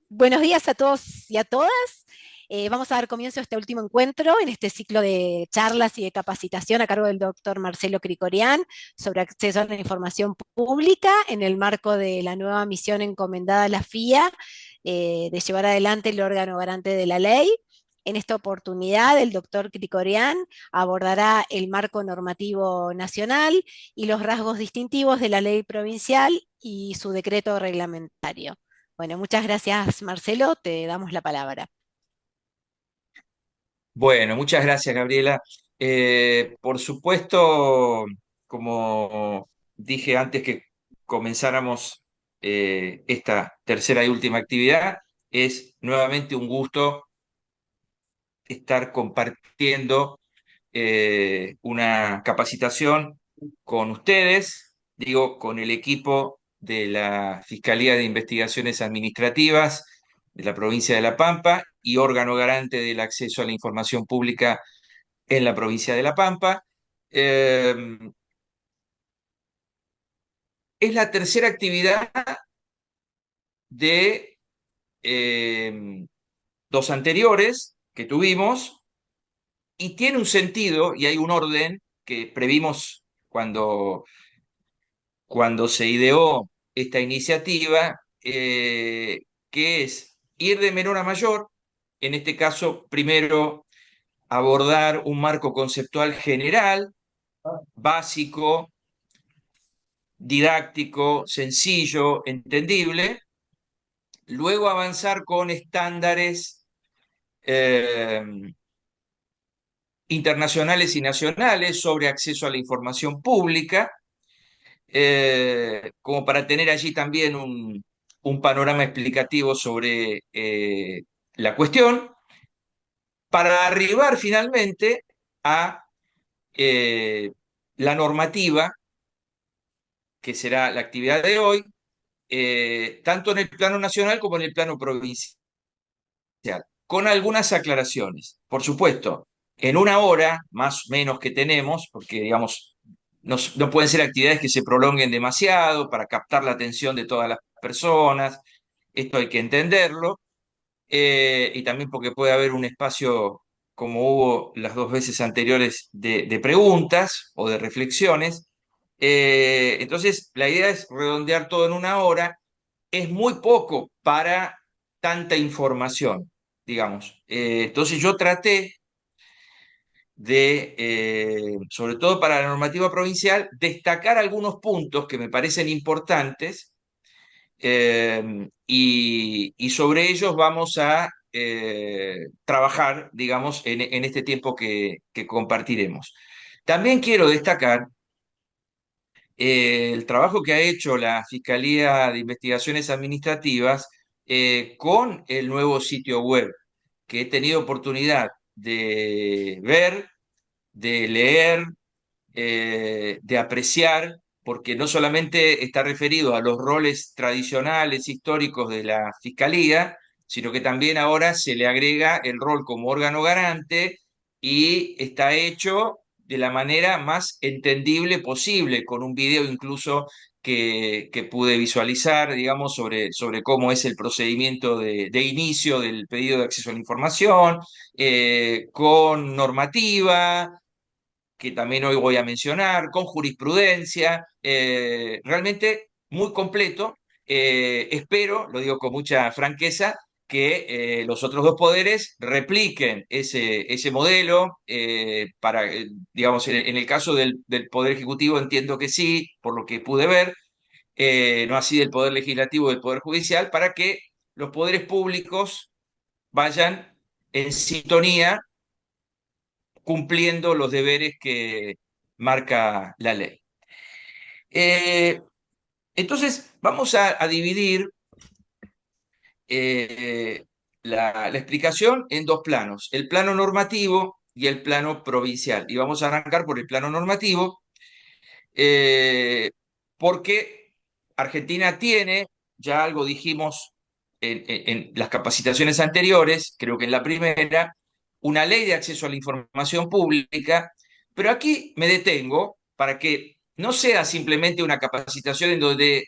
Buenos días a todos y a todas. Vamos a dar comienzo a este último encuentro en este ciclo de charlas y de capacitación a cargo del doctor Marcelo Cricorián sobre acceso a la información pública en el marco de la nueva misión encomendada a la FIA de llevar adelante el órgano garante de la ley. En esta oportunidad, el doctor Cricorián abordará el marco normativo nacional y los rasgos distintivos de la ley provincial y su decreto reglamentario. Bueno, muchas gracias, Marcelo. Te damos la palabra. Bueno, muchas gracias, Gabriela. Por supuesto, como dije antes que comenzáramos esta tercera y última actividad, es nuevamente un gusto estar compartiendo una capacitación con ustedes, digo, con el equipo de la Fiscalía de Investigaciones Administrativas de la provincia de La Pampa y órgano garante del acceso a la información pública en la provincia de La Pampa. Eh, es la tercera actividad de dos anteriores que tuvimos y tiene un sentido y hay un orden que previmos cuando se ideó esta iniciativa, que es ir de menor a mayor, en este caso, primero abordar un marco conceptual general, básico, didáctico, sencillo, entendible, luego avanzar con estándares eh, internacionales y nacionales sobre acceso a la información pública, como para tener allí también un panorama explicativo sobre la cuestión, para arribar finalmente a eh, la normativa, que será la actividad de hoy, tanto en el plano nacional como en el plano provincial, con algunas aclaraciones. Por supuesto, en una hora más o menos que tenemos, porque digamos, no pueden ser actividades que se prolonguen demasiado para captar la atención de todas las personas, esto hay que entenderlo, y también porque puede haber un espacio, como hubo las dos veces anteriores, de preguntas o de reflexiones. Entonces, la idea es redondear todo en una hora. Es muy poco para tanta información, digamos. Entonces, yo traté sobre todo para la normativa provincial, destacar algunos puntos que me parecen importantes, y sobre ellos vamos a trabajar, digamos, en este tiempo que compartiremos. También quiero destacar el trabajo que ha hecho la Fiscalía de Investigaciones Administrativas con el nuevo sitio web, que he tenido oportunidad de ver, de leer, de apreciar, porque no solamente está referido a los roles tradicionales, históricos de la Fiscalía, sino que también ahora se le agrega el rol como órgano garante y está hecho de la manera más entendible posible, con un video incluso que pude visualizar, digamos, sobre cómo es el procedimiento de inicio del pedido de acceso a la información, con normativa, que también hoy voy a mencionar, con jurisprudencia, realmente muy completo. Espero, lo digo con mucha franqueza, que los otros dos poderes repliquen ese modelo para, digamos, en el caso del Poder Ejecutivo entiendo que sí, por lo que pude ver, no así del Poder Legislativo y del Poder Judicial, para que los poderes públicos vayan en sintonía cumpliendo los deberes que marca la ley. Eh, entonces, vamos a dividir eh, la explicación en dos planos, el plano normativo y el plano provincial. Y vamos a arrancar por el plano normativo, eh, porque Argentina tiene, ya algo dijimos en las capacitaciones anteriores, creo que en la primera, una ley de acceso a la información pública, pero aquí me detengo para que no sea simplemente una capacitación en donde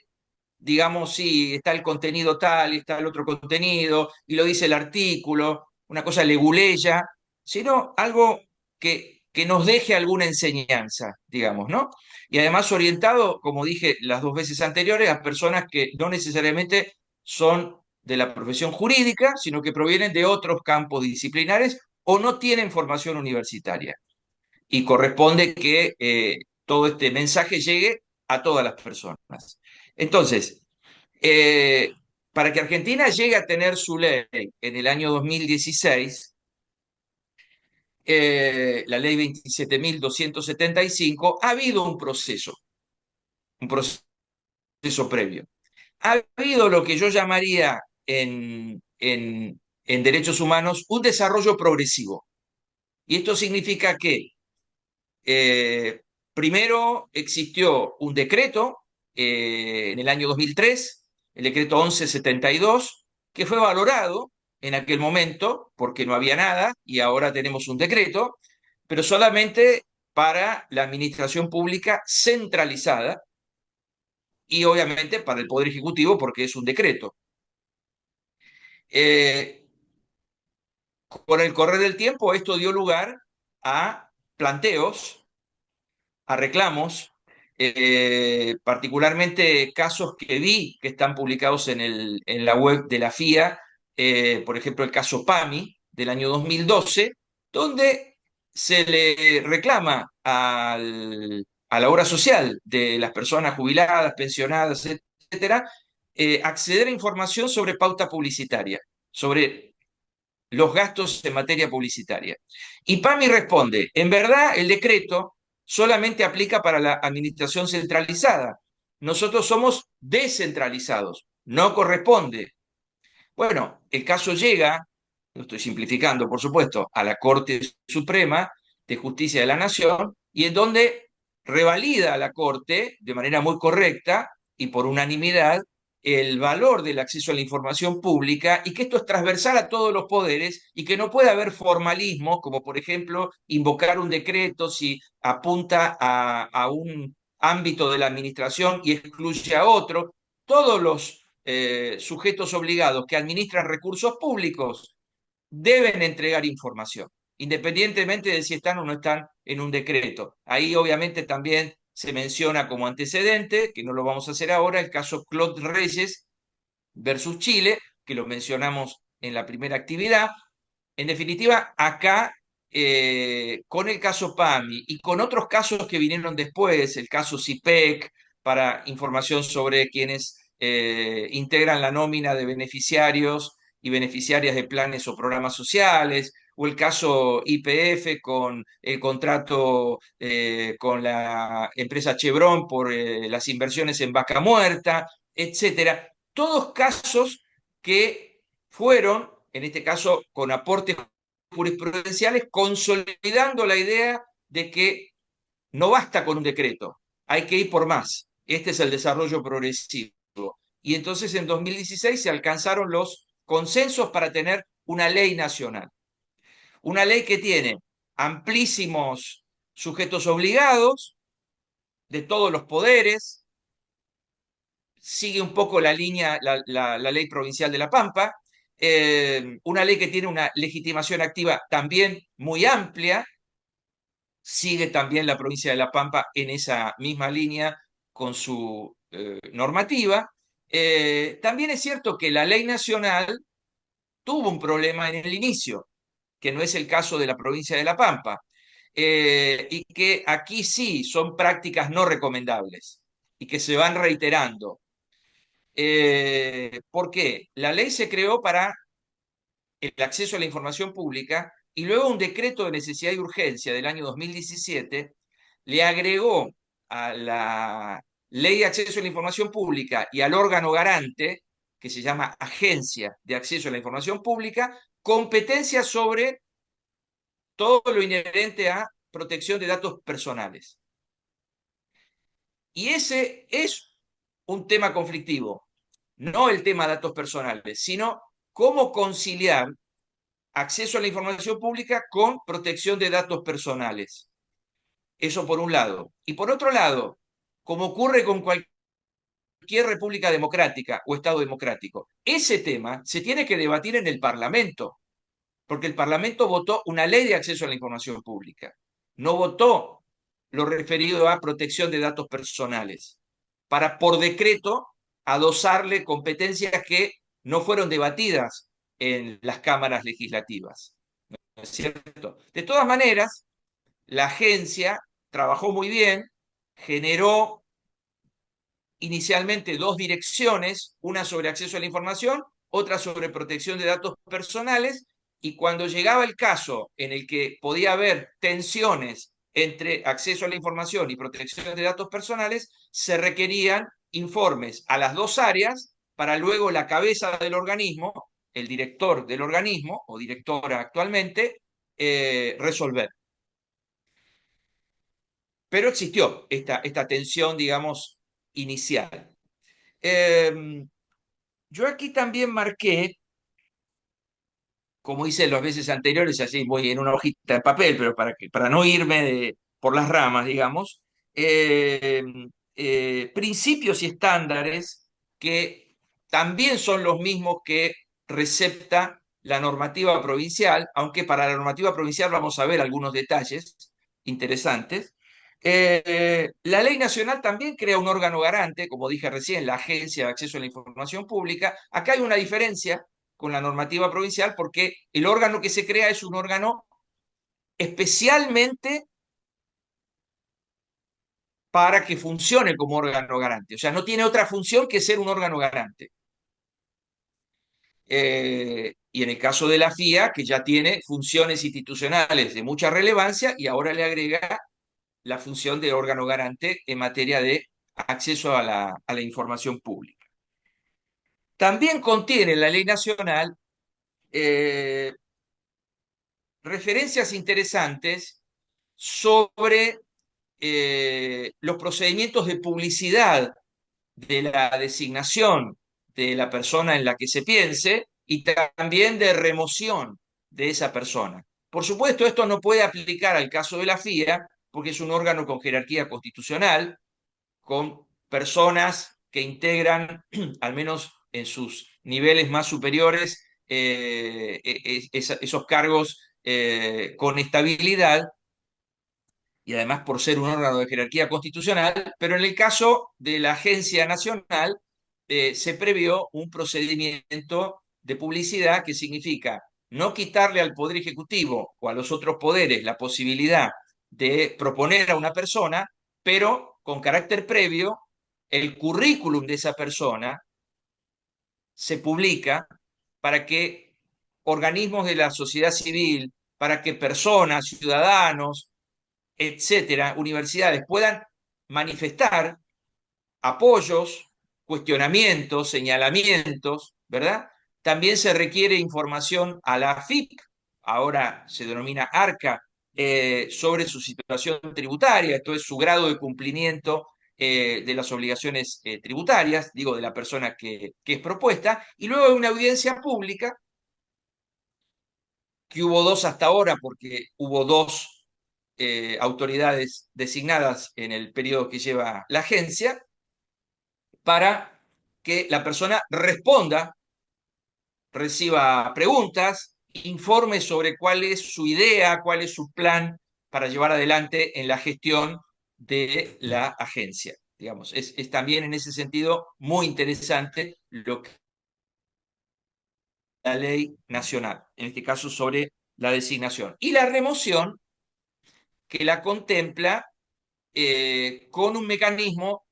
digamos, sí, está el contenido tal y está el otro contenido, y lo dice el artículo, una cosa leguleya, sino algo que nos deje alguna enseñanza, digamos, ¿no? Y además orientado, como dije las dos veces anteriores, a personas que no necesariamente son de la profesión jurídica, sino que provienen de otros campos disciplinares o no tienen formación universitaria. Y corresponde que todo este mensaje llegue a todas las personas. Entonces, eh, para que Argentina llegue a tener su ley en el año 2016, la ley 27.275, ha habido un proceso previo. Ha habido lo que yo llamaría en derechos humanos un desarrollo progresivo. Y esto significa que Eh, primero existió un decreto en el año 2003, el decreto 1172, que fue valorado en aquel momento porque no había nada y ahora tenemos un decreto, pero solamente para la administración pública centralizada y obviamente para el Poder Ejecutivo porque es un decreto. Eh, con el correr del tiempo esto dio lugar a planteos, a reclamos, particularmente casos que vi que están publicados en la web de la FIA, por ejemplo el caso PAMI del año 2012, donde se le reclama a la obra social de las personas jubiladas, pensionadas, etcétera, acceder a información sobre pauta publicitaria, sobre los gastos en materia publicitaria. Y PAMI responde, en verdad el decreto solamente aplica para la administración centralizada. Nosotros somos descentralizados, no corresponde. Bueno, el caso llega, lo estoy simplificando por supuesto, a la Corte Suprema de Justicia de la Nación y en donde revalida la Corte de manera muy correcta y por unanimidad el valor del acceso a la información pública y que esto es transversal a todos los poderes y que no puede haber formalismo, como por ejemplo invocar un decreto si apunta a un ámbito de la administración y excluye a otro. Todos los sujetos obligados que administran recursos públicos deben entregar información, independientemente de si están o no están en un decreto. Ahí obviamente también se menciona como antecedente, que no lo vamos a hacer ahora, el caso Claude Reyes versus Chile, que lo mencionamos en la primera actividad. En definitiva, acá, con el caso PAMI y con otros casos que vinieron después, el caso CIPEC, para información sobre quienes integran la nómina de beneficiarios y beneficiarias de planes o programas sociales, o el caso IPF con el contrato con la empresa Chevron por las inversiones en Vaca Muerta, etcétera. Todos casos que fueron, en este caso, con aportes jurisprudenciales, consolidando la idea de que no basta con un decreto, hay que ir por más. Este es el desarrollo progresivo. Y entonces en 2016 se alcanzaron los consensos para tener una ley nacional. Una ley que tiene amplísimos sujetos obligados de todos los poderes, sigue un poco la línea, la ley provincial de La Pampa, una ley que tiene una legitimación activa también muy amplia, sigue también la provincia de La Pampa en esa misma línea con su normativa. También es cierto que la ley nacional tuvo un problema en el inicio, que no es el caso de la provincia de La Pampa, y que aquí sí son prácticas no recomendables y que se van reiterando. ¿Por qué? La ley se creó para el acceso a la información pública y luego un decreto de necesidad y urgencia del año 2017 le agregó a la ley de acceso a la información pública y al órgano garante, que se llama Agencia de Acceso a la Información Pública, competencias sobre todo lo inherente a protección de datos personales. Y ese es un tema conflictivo, no el tema de datos personales, sino cómo conciliar acceso a la información pública con protección de datos personales. Eso por un lado. Y por otro lado, como ocurre con cualquier cualquier república democrática o Estado democrático. Ese tema se tiene que debatir en el Parlamento, porque el Parlamento votó una ley de acceso a la información pública, no votó lo referido a protección de datos personales, para por decreto adosarle competencias que no fueron debatidas en las cámaras legislativas. ¿No es cierto? De todas maneras, la agencia trabajó muy bien, generó inicialmente dos direcciones, una sobre acceso a la información, otra sobre protección de datos personales, y cuando llegaba el caso en el que podía haber tensiones entre acceso a la información y protección de datos personales, se requerían informes a las dos áreas para luego la cabeza del organismo, el director del organismo o directora actualmente, resolver. Pero existió esta tensión, digamos, inicial. Yo aquí también marqué, como hice las veces anteriores, así voy en una hojita de papel, pero para no irme por las ramas, digamos, eh, principios y estándares que también son los mismos que recepta la normativa provincial, aunque para la normativa provincial vamos a ver algunos detalles interesantes. La ley nacional también crea un órgano garante, como dije recién, la Agencia de Acceso a la Información Pública. Acá hay una diferencia con la normativa provincial porque el órgano que se crea es un órgano especialmente para que funcione como órgano garante. O sea, no tiene otra función que ser un órgano garante. Y en el caso de la FIA, que ya tiene funciones institucionales de mucha relevancia y ahora le agrega la función de órgano garante en materia de acceso a la información pública. También contiene la ley nacional eh, referencias interesantes sobre los procedimientos de publicidad de la designación de la persona en la que se piense y también de remoción de esa persona. Por supuesto, esto no puede aplicar al caso de la FIA porque es un órgano con jerarquía constitucional, con personas que integran, al menos en sus niveles más superiores, esos cargos con estabilidad y además por ser un órgano de jerarquía constitucional, pero en el caso de la Agencia Nacional se previó un procedimiento de publicidad que significa no quitarle al Poder Ejecutivo o a los otros poderes la posibilidad de proponer a una persona, pero con carácter previo, el currículum de esa persona se publica para que organismos de la sociedad civil, para que personas, ciudadanos, etcétera, universidades puedan manifestar apoyos, cuestionamientos, señalamientos, ¿verdad? También se requiere información a la AFIP, ahora se denomina ARCA, sobre su situación tributaria, esto es su grado de cumplimiento de las obligaciones tributarias, digo, de la persona que es propuesta, y luego hay una audiencia pública, que hubo dos hasta ahora, porque hubo dos autoridades designadas en el periodo que lleva la agencia, para que la persona responda, reciba preguntas, informe sobre cuál es su idea, cuál es su plan para llevar adelante en la gestión de la agencia. Digamos, es también en ese sentido muy interesante lo que la ley nacional, en este caso sobre la designación. Y la remoción, que la contempla con un mecanismo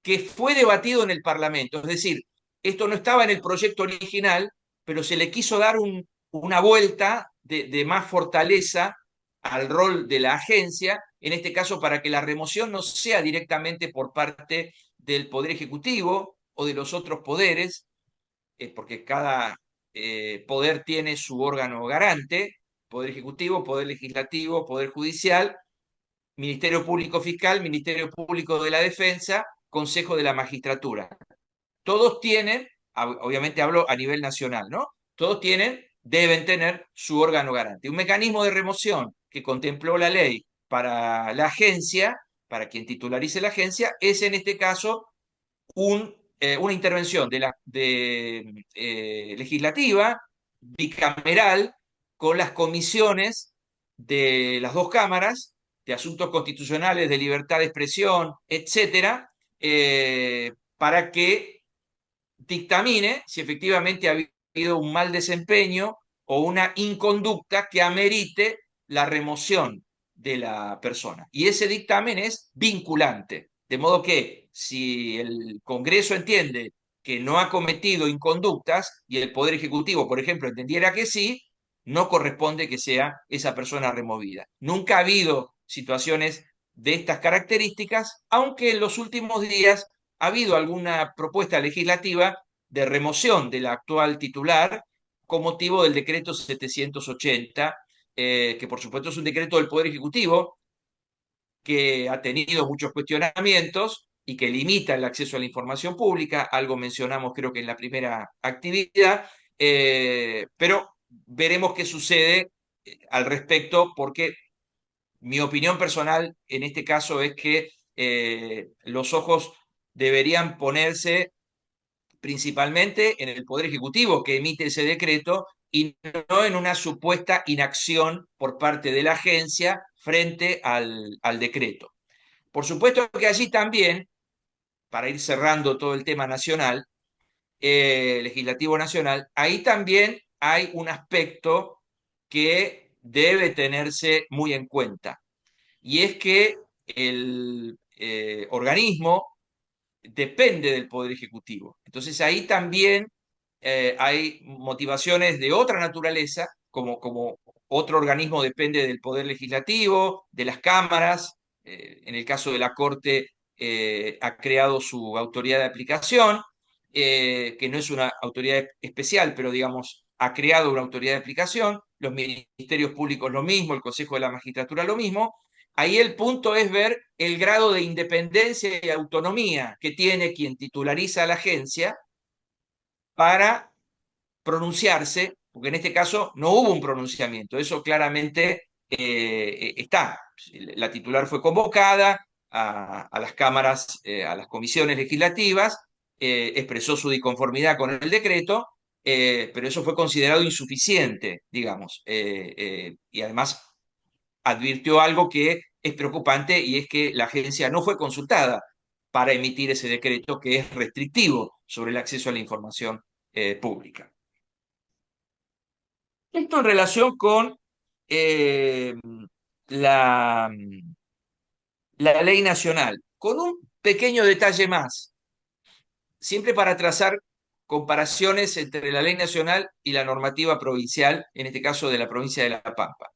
que fue debatido en el Parlamento. Es decir, esto no estaba en el proyecto original, pero se le quiso dar una vuelta de más fortaleza al rol de la agencia, en este caso para que la remoción no sea directamente por parte del Poder Ejecutivo o de los otros poderes, porque cada poder tiene su órgano garante, Poder Ejecutivo, Poder Legislativo, Poder Judicial, Ministerio Público Fiscal, Ministerio Público de la Defensa, Consejo de la Magistratura. Todos tienen, obviamente hablo a nivel nacional, ¿no? Todos tienen, deben tener su órgano garante. Un mecanismo de remoción que contempló la ley para la agencia, para quien titularice la agencia, es en este caso un una intervención legislativa, bicameral, con las comisiones de las dos cámaras, de asuntos constitucionales, de libertad de expresión, etcétera, para que dictamine si efectivamente ha habido un mal desempeño o una inconducta que amerite la remoción de la persona. Y ese dictamen es vinculante, de modo que si el Congreso entiende que no ha cometido inconductas y el Poder Ejecutivo, por ejemplo, entendiera que sí, no corresponde que sea esa persona removida. Nunca ha habido situaciones de estas características, aunque en los últimos días ha habido alguna propuesta legislativa de remoción del actual titular con motivo del decreto 780, que por supuesto es un decreto del Poder Ejecutivo que ha tenido muchos cuestionamientos y que limita el acceso a la información pública, algo mencionamos creo que en la primera actividad, pero veremos qué sucede al respecto, porque mi opinión personal en este caso es que los ojos deberían ponerse principalmente en el Poder Ejecutivo que emite ese decreto y no en una supuesta inacción por parte de la agencia frente al decreto. Por supuesto que allí también, para ir cerrando todo el tema nacional, legislativo nacional, ahí también hay un aspecto que debe tenerse muy en cuenta, y es que el organismo depende del Poder Ejecutivo. Entonces ahí también hay motivaciones de otra naturaleza, como otro organismo depende del Poder Legislativo, de las cámaras, en el caso de la Corte ha creado su autoridad de aplicación, que no es una autoridad especial, pero digamos, ha creado una autoridad de aplicación, los ministerios públicos lo mismo, el Consejo de la Magistratura lo mismo. Ahí el punto es ver el grado de independencia y autonomía que tiene quien titulariza a la agencia para pronunciarse, porque en este caso no hubo un pronunciamiento, eso claramente está. La titular fue convocada a las cámaras, a las comisiones legislativas, expresó su disconformidad con el decreto, pero eso fue considerado insuficiente, digamos, y además advirtió algo que es preocupante, y es que la agencia no fue consultada para emitir ese decreto que es restrictivo sobre el acceso a la información pública. Esto en relación con eh, la, la ley nacional, con un pequeño detalle más, siempre para trazar comparaciones entre la ley nacional y la normativa provincial, en este caso de la provincia de La Pampa.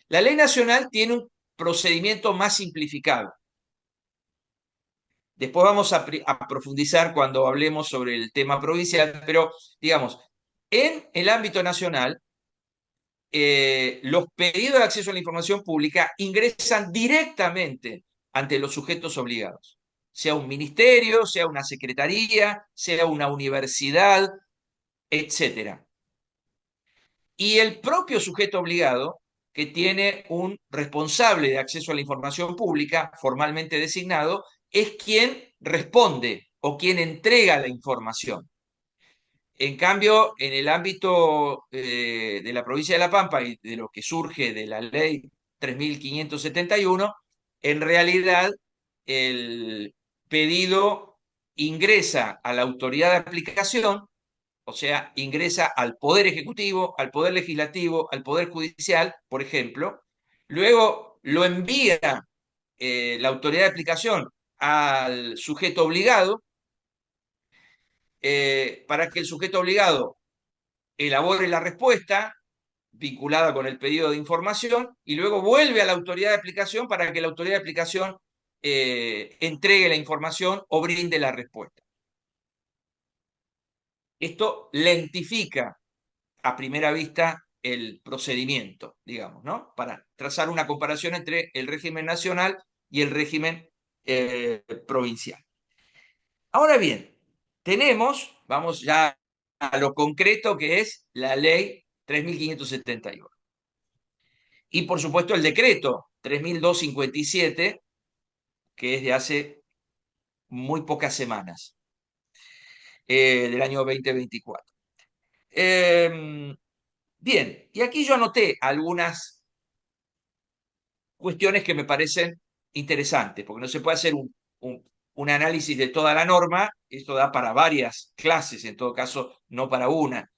La ley nacional tiene un procedimiento más simplificado. Después vamos a profundizar cuando hablemos sobre el tema provincial, pero digamos, en el ámbito nacional, los pedidos de acceso a la información pública ingresan directamente ante los sujetos obligados, sea un ministerio, sea una secretaría, sea una universidad, etcétera. Y el propio sujeto obligado, que tiene un responsable de acceso a la información pública formalmente designado, es quien responde o quien entrega la información. En cambio, en el ámbito de la provincia de La Pampa y de lo que surge de la ley 3571, en realidad el pedido ingresa a la autoridad de aplicación, o sea, ingresa al Poder Ejecutivo, al Poder Legislativo, al Poder Judicial, por ejemplo. Luego lo envía la autoridad de aplicación al sujeto obligado, para que el sujeto obligado elabore la respuesta vinculada con el pedido de información, y luego vuelve a la autoridad de aplicación para que la autoridad de aplicación entregue la información o brinde la respuesta. Esto lentifica a primera vista el procedimiento, digamos, ¿no? Para trazar una comparación entre el régimen nacional y el régimen provincial. Ahora bien, vamos ya a lo concreto, que es la ley 3571. Y por supuesto el decreto 3257, que es de hace muy pocas semanas. del año 2024. Bien, y aquí yo anoté algunas cuestiones que me parecen interesantes, porque no se puede hacer un análisis de toda la norma, esto da para varias clases, en todo caso, no para una.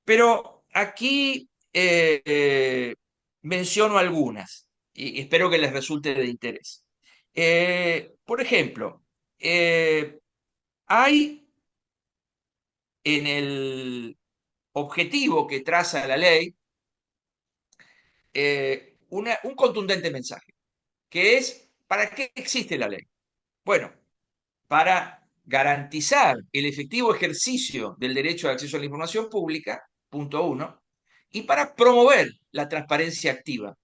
Pero aquí menciono algunas y espero que les resulte de interés. Por ejemplo, hay en el objetivo que traza la ley un contundente mensaje, que es, ¿para qué existe la ley? Bueno, para garantizar el efectivo ejercicio del derecho de acceso a la información pública, punto uno, y para promover la transparencia activa,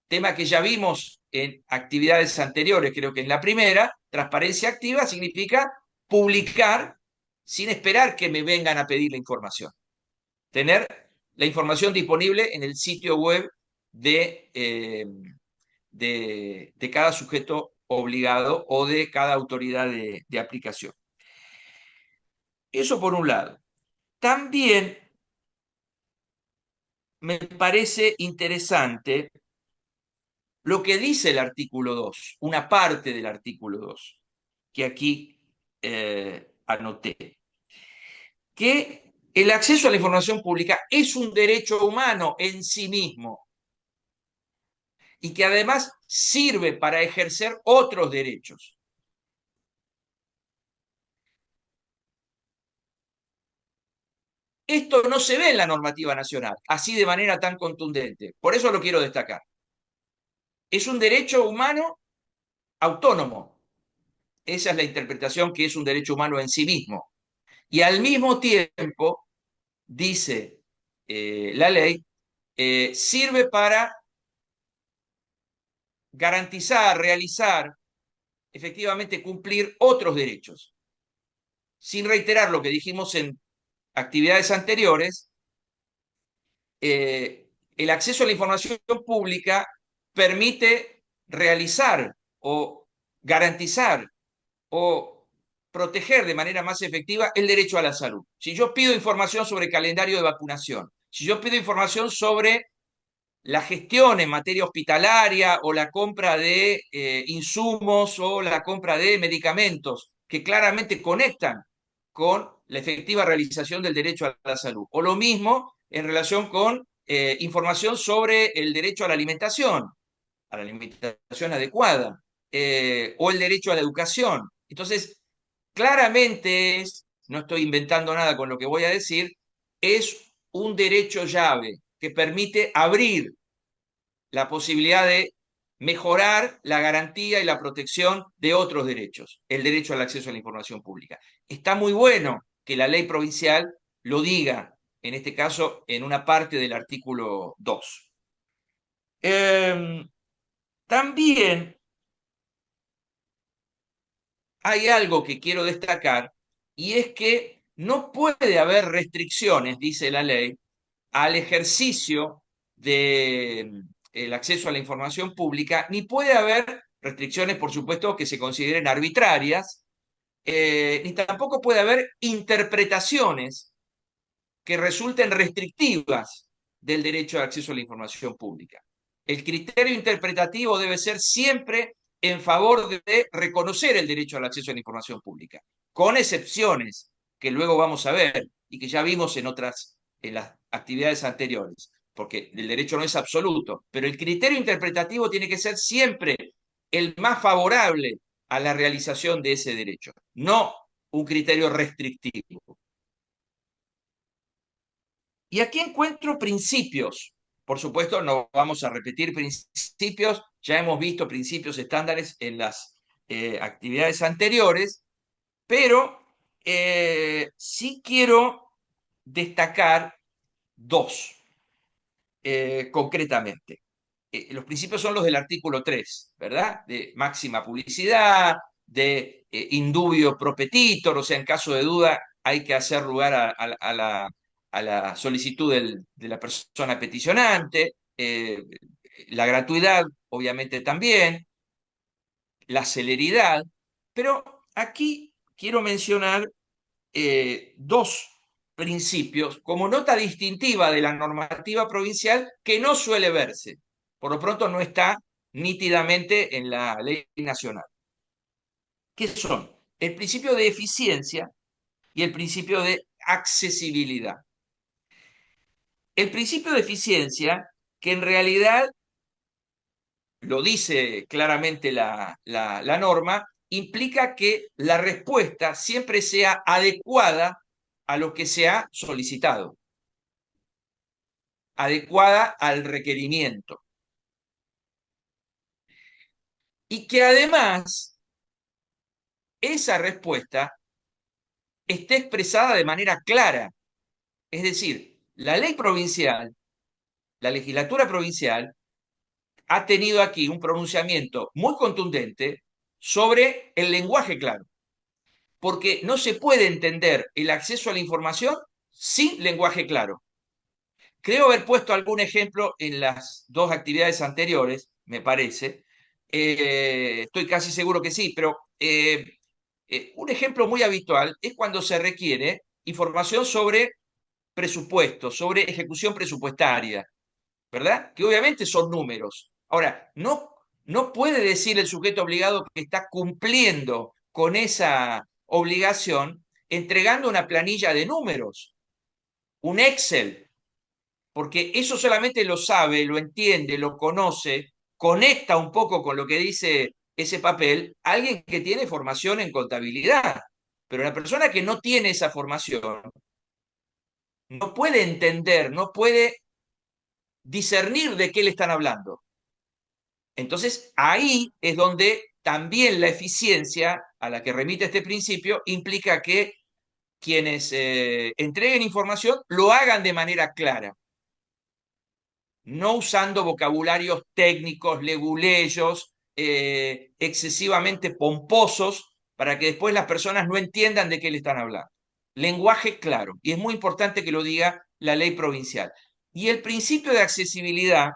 tema que ya vimos en actividades anteriores, creo que en la primera, transparencia activa significa publicar sin esperar que me vengan a pedir la información, tener la información disponible en el sitio web de cada sujeto obligado o de cada autoridad de aplicación. Eso por un lado. También me parece interesante lo que dice el artículo 2, una parte del artículo 2, que aquí anoté, que el acceso a la información pública es un derecho humano en sí mismo y que además sirve para ejercer otros derechos. Esto no se ve en la normativa nacional, así de manera tan contundente. Por eso lo quiero destacar. Es un derecho humano autónomo. Esa es la interpretación, que es un derecho humano en sí mismo. Y al mismo tiempo, dice la ley, sirve para garantizar, realizar, efectivamente cumplir otros derechos. Sin reiterar lo que dijimos en actividades anteriores, el acceso a la información pública permite realizar o garantizar o proteger de manera más efectiva el derecho a la salud. Si yo pido información sobre calendario de vacunación, si yo pido información sobre la gestión en materia hospitalaria o la compra de insumos o la compra de medicamentos que claramente conectan con la efectiva realización del derecho a la salud. O lo mismo en relación con información sobre el derecho a la alimentación adecuada, o el derecho a la educación. Entonces, claramente es, no estoy inventando nada con lo que voy a decir, es un derecho llave que permite abrir la posibilidad de mejorar la garantía y la protección de otros derechos, el derecho al acceso a la información pública. Está muy bueno que la ley provincial lo diga, en este caso, en una parte del artículo 2. También hay algo que quiero destacar, y es que no puede haber restricciones, dice la ley, al ejercicio del acceso a la información pública, ni puede haber restricciones, por supuesto, que se consideren arbitrarias, ni tampoco puede haber interpretaciones que resulten restrictivas del derecho de acceso a la información pública. El criterio interpretativo debe ser siempre en favor de reconocer el derecho al acceso a la información pública, con excepciones que luego vamos a ver y que ya vimos en las actividades anteriores, porque el derecho no es absoluto, pero el criterio interpretativo tiene que ser siempre el más favorable a la realización de ese derecho, no un criterio restrictivo. Y aquí encuentro principios. Por supuesto, no vamos a repetir principios, ya hemos visto principios estándares en las actividades anteriores, pero sí quiero destacar dos concretamente. Los principios son los del artículo 3, ¿verdad? De máxima publicidad, de indubio propetitor, o sea, en caso de duda hay que hacer lugar a la solicitud de la persona peticionante, la gratuidad, obviamente también, la celeridad, pero aquí quiero mencionar dos principios como nota distintiva de la normativa provincial que no suele verse. Por lo pronto no está nítidamente en la ley nacional. ¿Qué son? El principio de eficiencia y el principio de accesibilidad. El principio de eficiencia, que en realidad lo dice claramente la norma, implica que la respuesta siempre sea adecuada a lo que se ha solicitado, adecuada al requerimiento. Y que además esa respuesta esté expresada de manera clara. Es decir, la ley provincial, la legislatura provincial, ha tenido aquí un pronunciamiento muy contundente sobre el lenguaje claro, porque no se puede entender el acceso a la información sin lenguaje claro. Creo haber puesto algún ejemplo en las dos actividades anteriores, me parece. Estoy casi seguro que sí, pero un ejemplo muy habitual es cuando se requiere información sobre presupuesto, sobre ejecución presupuestaria, ¿verdad? Que obviamente son números. Ahora, no puede decir el sujeto obligado que está cumpliendo con esa obligación entregando una planilla de números, un Excel, porque eso solamente lo sabe, lo entiende, lo conoce, conecta un poco con lo que dice ese papel alguien que tiene formación en contabilidad. Pero la persona que no tiene esa formación no puede entender, no puede discernir de qué le están hablando. Entonces, ahí es donde también la eficiencia a la que remite este principio implica que quienes entreguen información lo hagan de manera clara, no usando vocabularios técnicos, leguleyos, excesivamente pomposos, para que después las personas no entiendan de qué le están hablando. Lenguaje claro, y es muy importante que lo diga la ley provincial. Y el principio de accesibilidad,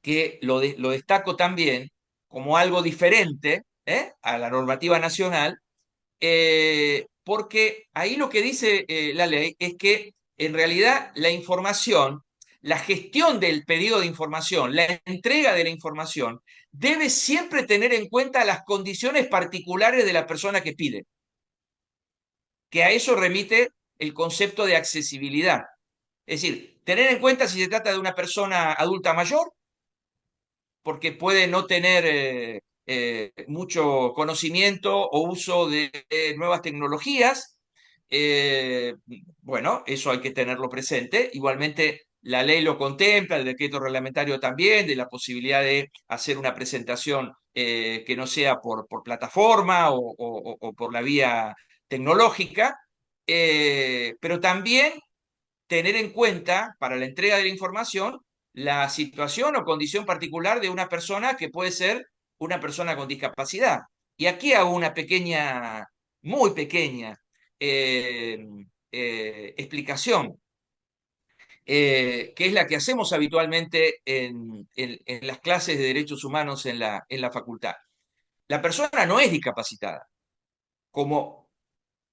que lo destaco también como algo diferente a la normativa nacional, porque ahí lo que dice la ley es que en realidad la información, la gestión del pedido de información, la entrega de la información, debe siempre tener en cuenta las condiciones particulares de la persona que pide, que a eso remite el concepto de accesibilidad. Es decir, tener en cuenta si se trata de una persona adulta mayor, porque puede no tener mucho conocimiento o uso de nuevas tecnologías. Eh, bueno, eso hay que tenerlo presente. Igualmente, la ley lo contempla, el decreto reglamentario también, de la posibilidad de hacer una presentación que no sea por plataforma o por la vía tecnológica, pero también tener en cuenta para la entrega de la información la situación o condición particular de una persona que puede ser una persona con discapacidad. Y aquí hago una pequeña, muy pequeña eh, explicación, que es la que hacemos habitualmente en las clases de derechos humanos en la facultad. La persona no es discapacitada, como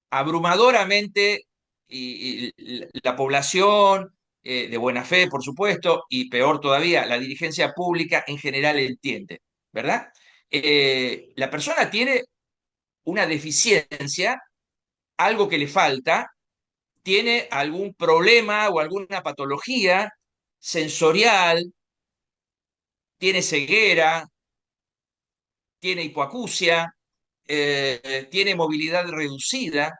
abrumadoramente la población de buena fe, por supuesto, y peor todavía, la dirigencia pública en general entiende, ¿verdad? La persona tiene una deficiencia, algo que le falta, tiene algún problema o alguna patología sensorial, tiene ceguera, tiene hipoacusia, tiene movilidad reducida,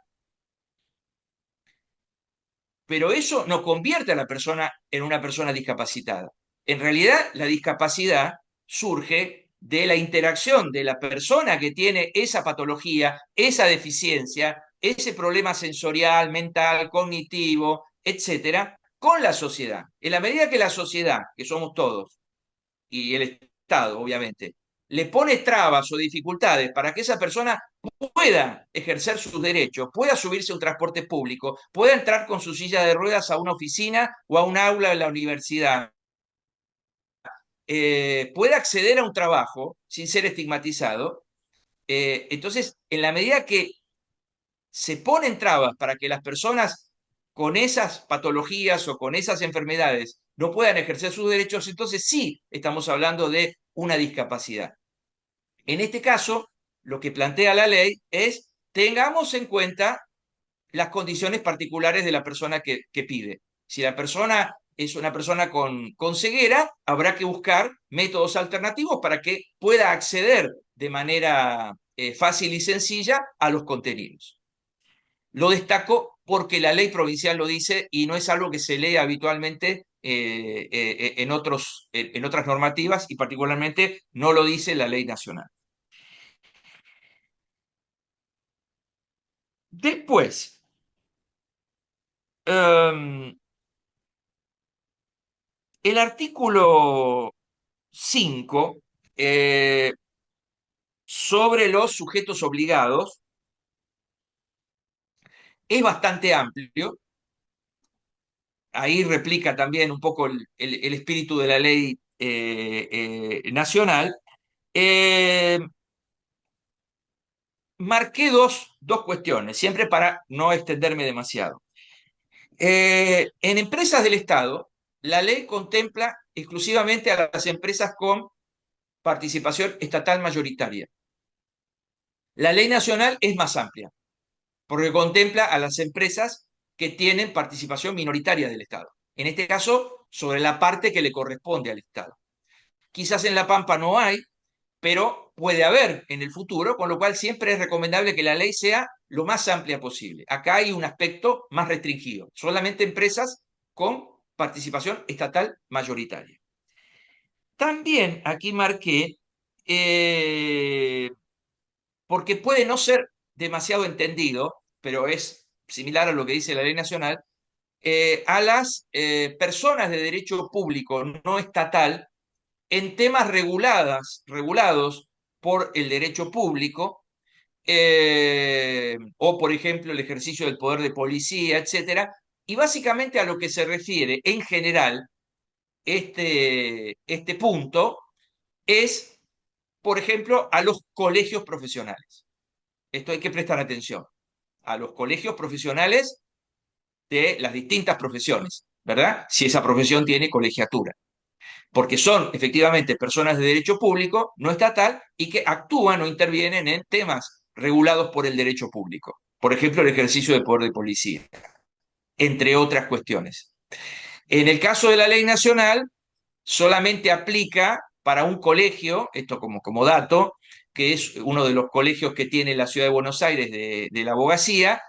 pero eso no convierte a la persona en una persona discapacitada. En realidad, la discapacidad surge de la interacción de la persona que tiene esa patología, esa deficiencia, ese problema sensorial, mental, cognitivo, etcétera, con la sociedad. En la medida que la sociedad, que somos todos, y el Estado, obviamente, le pone trabas o dificultades para que esa persona pueda ejercer sus derechos, pueda subirse a un transporte público, pueda entrar con su silla de ruedas a una oficina o a un aula de la universidad, pueda acceder a un trabajo sin ser estigmatizado. Entonces, en la medida que se ponen trabas para que las personas con esas patologías o con esas enfermedades no puedan ejercer sus derechos, entonces sí estamos hablando de una discapacidad. En este caso, lo que plantea la ley es tengamos en cuenta las condiciones particulares de la persona que pide. Si la persona es una persona con ceguera, habrá que buscar métodos alternativos para que pueda acceder de manera fácil y sencilla a los contenidos. Lo destaco porque la ley provincial lo dice y no es algo que se lee habitualmente en otras normativas y particularmente no lo dice la ley nacional. Después, um, el artículo 5 sobre los sujetos obligados es bastante amplio. Ahí replica también un poco el espíritu de la ley nacional. Eh, Marqué dos cuestiones, siempre para no extenderme demasiado. En empresas del Estado, la ley contempla exclusivamente a las empresas con participación estatal mayoritaria. La ley nacional es más amplia, porque contempla a las empresas que tienen participación minoritaria del Estado. En este caso, sobre la parte que le corresponde al Estado. Quizás en La Pampa no hay, pero puede haber en el futuro, con lo cual siempre es recomendable que la ley sea lo más amplia posible. Acá hay un aspecto más restringido, solamente empresas con participación estatal mayoritaria. También aquí marqué, porque puede no ser demasiado entendido, pero es similar a lo que dice la ley nacional, a las personas de derecho público no estatal en temas regulados por el derecho público, o por ejemplo el ejercicio del poder de policía, etcétera, y básicamente a lo que se refiere en general este punto es, por ejemplo, a los colegios profesionales. Esto hay que prestar atención. A los colegios profesionales de las distintas profesiones, ¿verdad? Si esa profesión tiene colegiatura, porque son efectivamente personas de derecho público, no estatal, y que actúan o intervienen en temas regulados por el derecho público. Por ejemplo, el ejercicio del poder de policía, entre otras cuestiones. En el caso de la ley nacional, solamente aplica para un colegio, esto como dato, que es uno de los colegios que tiene la ciudad de Buenos Aires de la abogacía,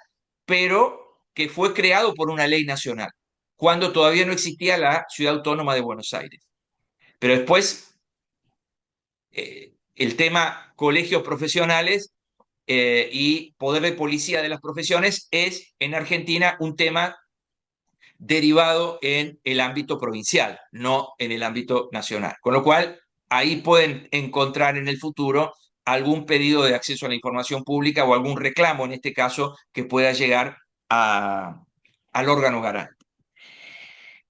pero que fue creado por una ley nacional, cuando todavía no existía la ciudad autónoma de Buenos Aires. Pero después, el tema colegios profesionales y poder de policía de las profesiones es en Argentina un tema derivado en el ámbito provincial, no en el ámbito nacional. Con lo cual, ahí pueden encontrar en el futuro algún pedido de acceso a la información pública o algún reclamo, en este caso, que pueda llegar al órgano garante.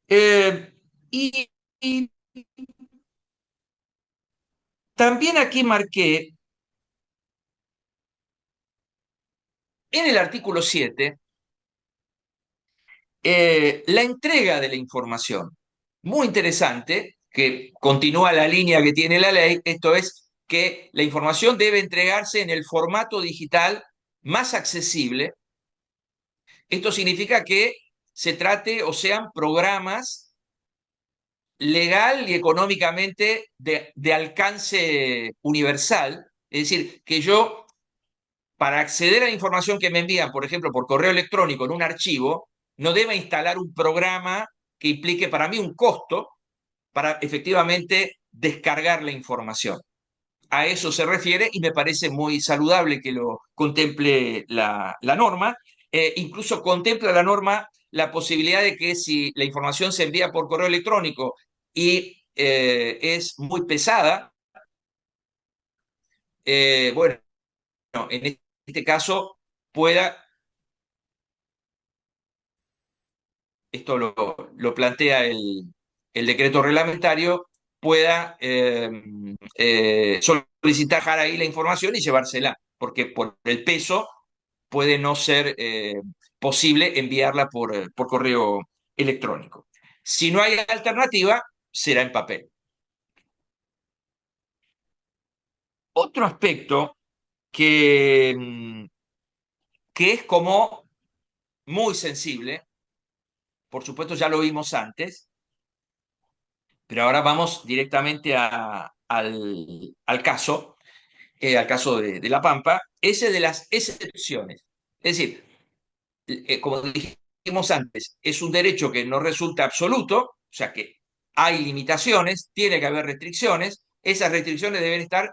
Eh, y, y también aquí marqué en el artículo 7 la entrega de la información. Muy interesante, que continúa la línea que tiene la ley, esto es que la información debe entregarse en el formato digital más accesible. Esto significa que se trate o sean programas legal y económicamente de alcance universal, es decir, que yo, para acceder a la información que me envían, por ejemplo, por correo electrónico en un archivo, no deba instalar un programa que implique para mí un costo para efectivamente descargar la información. A eso se refiere y me parece muy saludable que lo contemple la norma. Incluso contempla la norma la posibilidad de que si la información se envía por correo electrónico y es muy pesada, bueno, en este caso pueda, esto lo plantea el decreto reglamentario, pueda solicitar ahí la información y llevársela, porque por el peso puede no ser posible enviarla por correo electrónico. Si no hay alternativa, será en papel. Otro aspecto que, que es como muy sensible, por supuesto ya lo vimos antes, pero ahora vamos directamente al caso de La Pampa, ese de las excepciones. Es decir, como dijimos antes, es un derecho que no resulta absoluto, o sea que hay limitaciones, tiene que haber restricciones, esas restricciones deben estar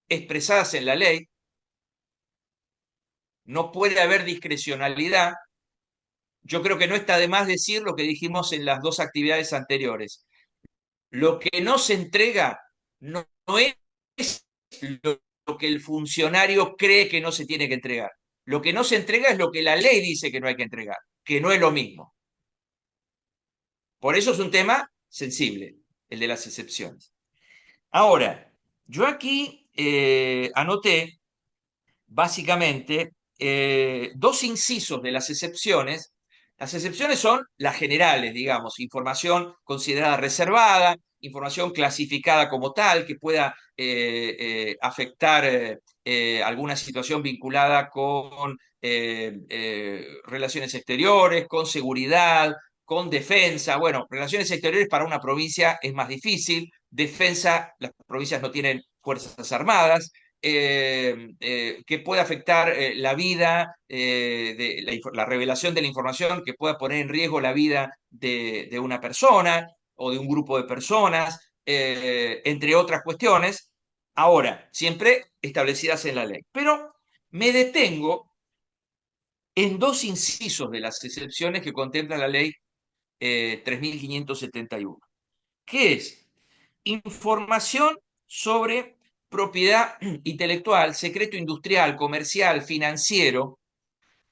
expresadas en la ley, no puede haber discrecionalidad. Yo creo que no está de más decir lo que dijimos en las dos actividades anteriores. Lo que no se entrega no es lo que el funcionario cree que no se tiene que entregar. Lo que no se entrega es lo que la ley dice que no hay que entregar, que no es lo mismo. Por eso es un tema sensible, el de las excepciones. Ahora, yo aquí anoté básicamente dos incisos de las excepciones. Las excepciones son las generales, digamos, información considerada reservada, información clasificada como tal, que pueda afectar alguna situación vinculada con relaciones exteriores, con seguridad, con defensa. Bueno, relaciones exteriores para una provincia es más difícil, defensa, las provincias no tienen fuerzas armadas, que puede afectar la vida, la revelación de la información, que pueda poner en riesgo la vida de una persona o de un grupo de personas, entre otras cuestiones, ahora, siempre establecidas en la ley. Pero me detengo en dos incisos de las excepciones que contempla la ley 3571, que es información sobre propiedad intelectual, secreto industrial, comercial, financiero,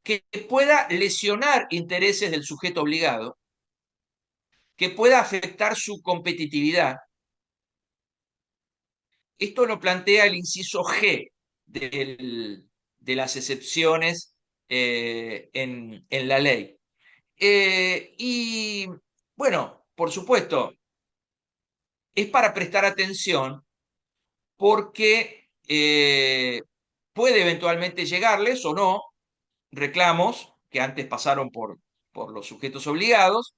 que pueda lesionar intereses del sujeto obligado, que pueda afectar su competitividad. Esto lo plantea el inciso G de las excepciones en la ley. Y bueno, por supuesto, es para prestar atención porque puede eventualmente llegarles o no reclamos que antes pasaron por los sujetos obligados,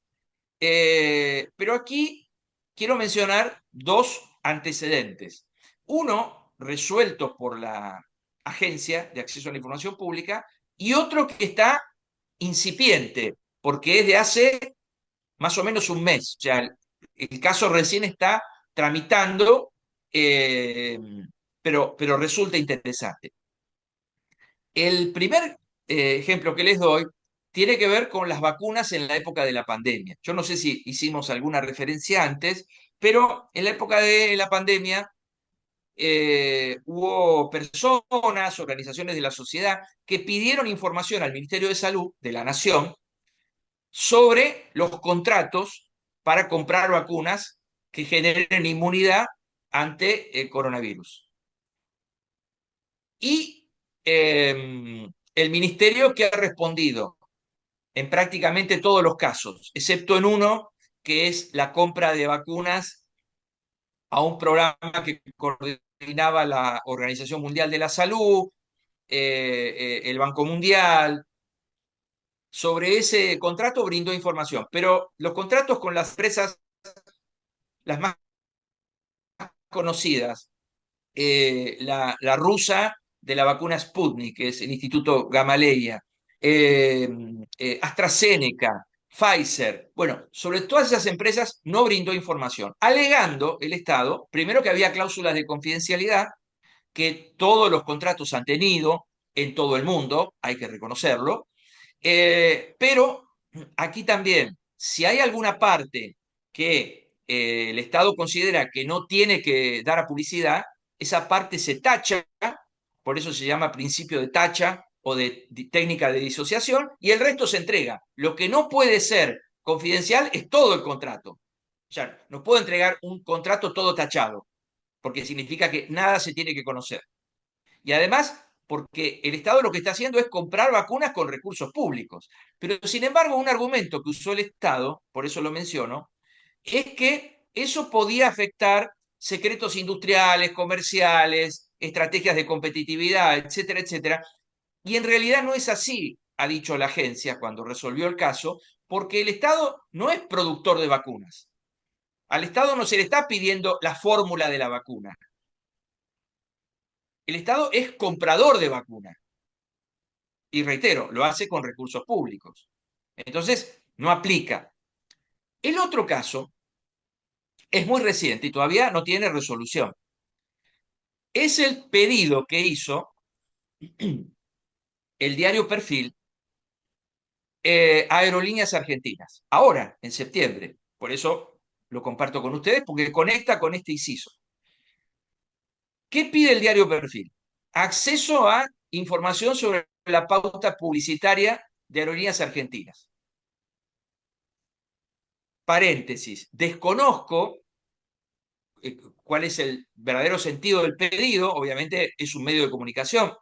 pero aquí quiero mencionar dos antecedentes. Uno, resuelto por la Agencia de Acceso a la Información Pública, y otro que está incipiente, porque es de hace más o menos un mes. O sea, el caso recién está tramitando, eh, pero resulta interesante. El primer ejemplo que les doy tiene que ver con las vacunas en la época de la pandemia. Yo no sé si hicimos alguna referencia antes, pero en la época de la pandemia hubo personas, organizaciones de la sociedad que pidieron información al Ministerio de Salud de la Nación sobre los contratos para comprar vacunas que generen inmunidad ante el coronavirus. Y el ministerio que ha respondido en prácticamente todos los casos, excepto en uno, que es la compra de vacunas a un programa que coordinaba la Organización Mundial de la Salud, el Banco Mundial. Sobre ese contrato brindó información, pero los contratos con las empresas, las más conocidas, la rusa de la vacuna Sputnik, que es el Instituto Gamaleya, AstraZeneca, Pfizer, bueno, sobre todas esas empresas no brindó información, alegando el Estado, primero que había cláusulas de confidencialidad, que todos los contratos han tenido en todo el mundo, hay que reconocerlo, pero aquí también, si hay alguna parte que el Estado considera que no tiene que dar a publicidad, esa parte se tacha, por eso se llama principio de tacha o de técnica de disociación, y el resto se entrega. Lo que no puede ser confidencial es todo el contrato. O sea, no puedo entregar un contrato todo tachado, porque significa que nada se tiene que conocer. Y además, porque el Estado lo que está haciendo es comprar vacunas con recursos públicos. Pero, sin embargo, un argumento que usó el Estado, por eso lo menciono, es que eso podía afectar secretos industriales, comerciales, estrategias de competitividad, etcétera, etcétera. Y en realidad no es así, ha dicho la agencia cuando resolvió el caso, porque el Estado no es productor de vacunas. Al Estado no se le está pidiendo la fórmula de la vacuna. El Estado es comprador de vacunas. Y reitero, lo hace con recursos públicos. Entonces, no aplica. El otro caso es muy reciente y todavía no tiene resolución. Es el pedido que hizo el diario Perfil a Aerolíneas Argentinas, ahora, en septiembre. Por eso lo comparto con ustedes, porque conecta con este inciso. ¿Qué pide el diario Perfil? Acceso a información sobre la pauta publicitaria de Aerolíneas Argentinas. Paréntesis, desconozco cuál es el verdadero sentido del pedido, obviamente es un medio de comunicación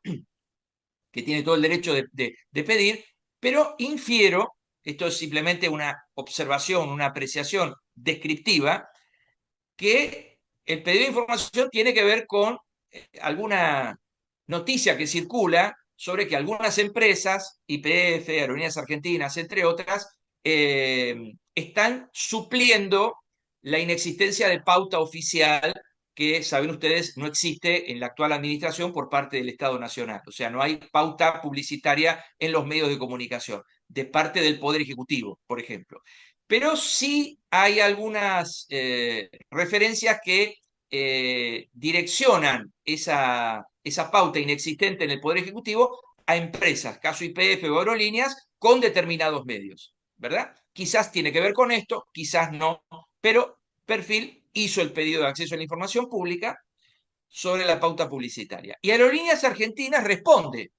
que tiene todo el derecho de pedir, pero infiero, esto es simplemente una observación, una apreciación descriptiva, que el pedido de información tiene que ver con alguna noticia que circula sobre que algunas empresas, YPF, Aerolíneas Argentinas, entre otras, están supliendo la inexistencia de pauta oficial que, saben ustedes, no existe en la actual administración por parte del Estado Nacional. O sea, no hay pauta publicitaria en los medios de comunicación, de parte del Poder Ejecutivo, por ejemplo. Pero sí hay algunas referencias que direccionan esa pauta inexistente en el Poder Ejecutivo a empresas, caso YPF o aerolíneas, con determinados medios, ¿verdad? Quizás tiene que ver con esto, quizás no, pero Perfil hizo el pedido de acceso a la información pública sobre la pauta publicitaria. Y Aerolíneas Argentinas responde.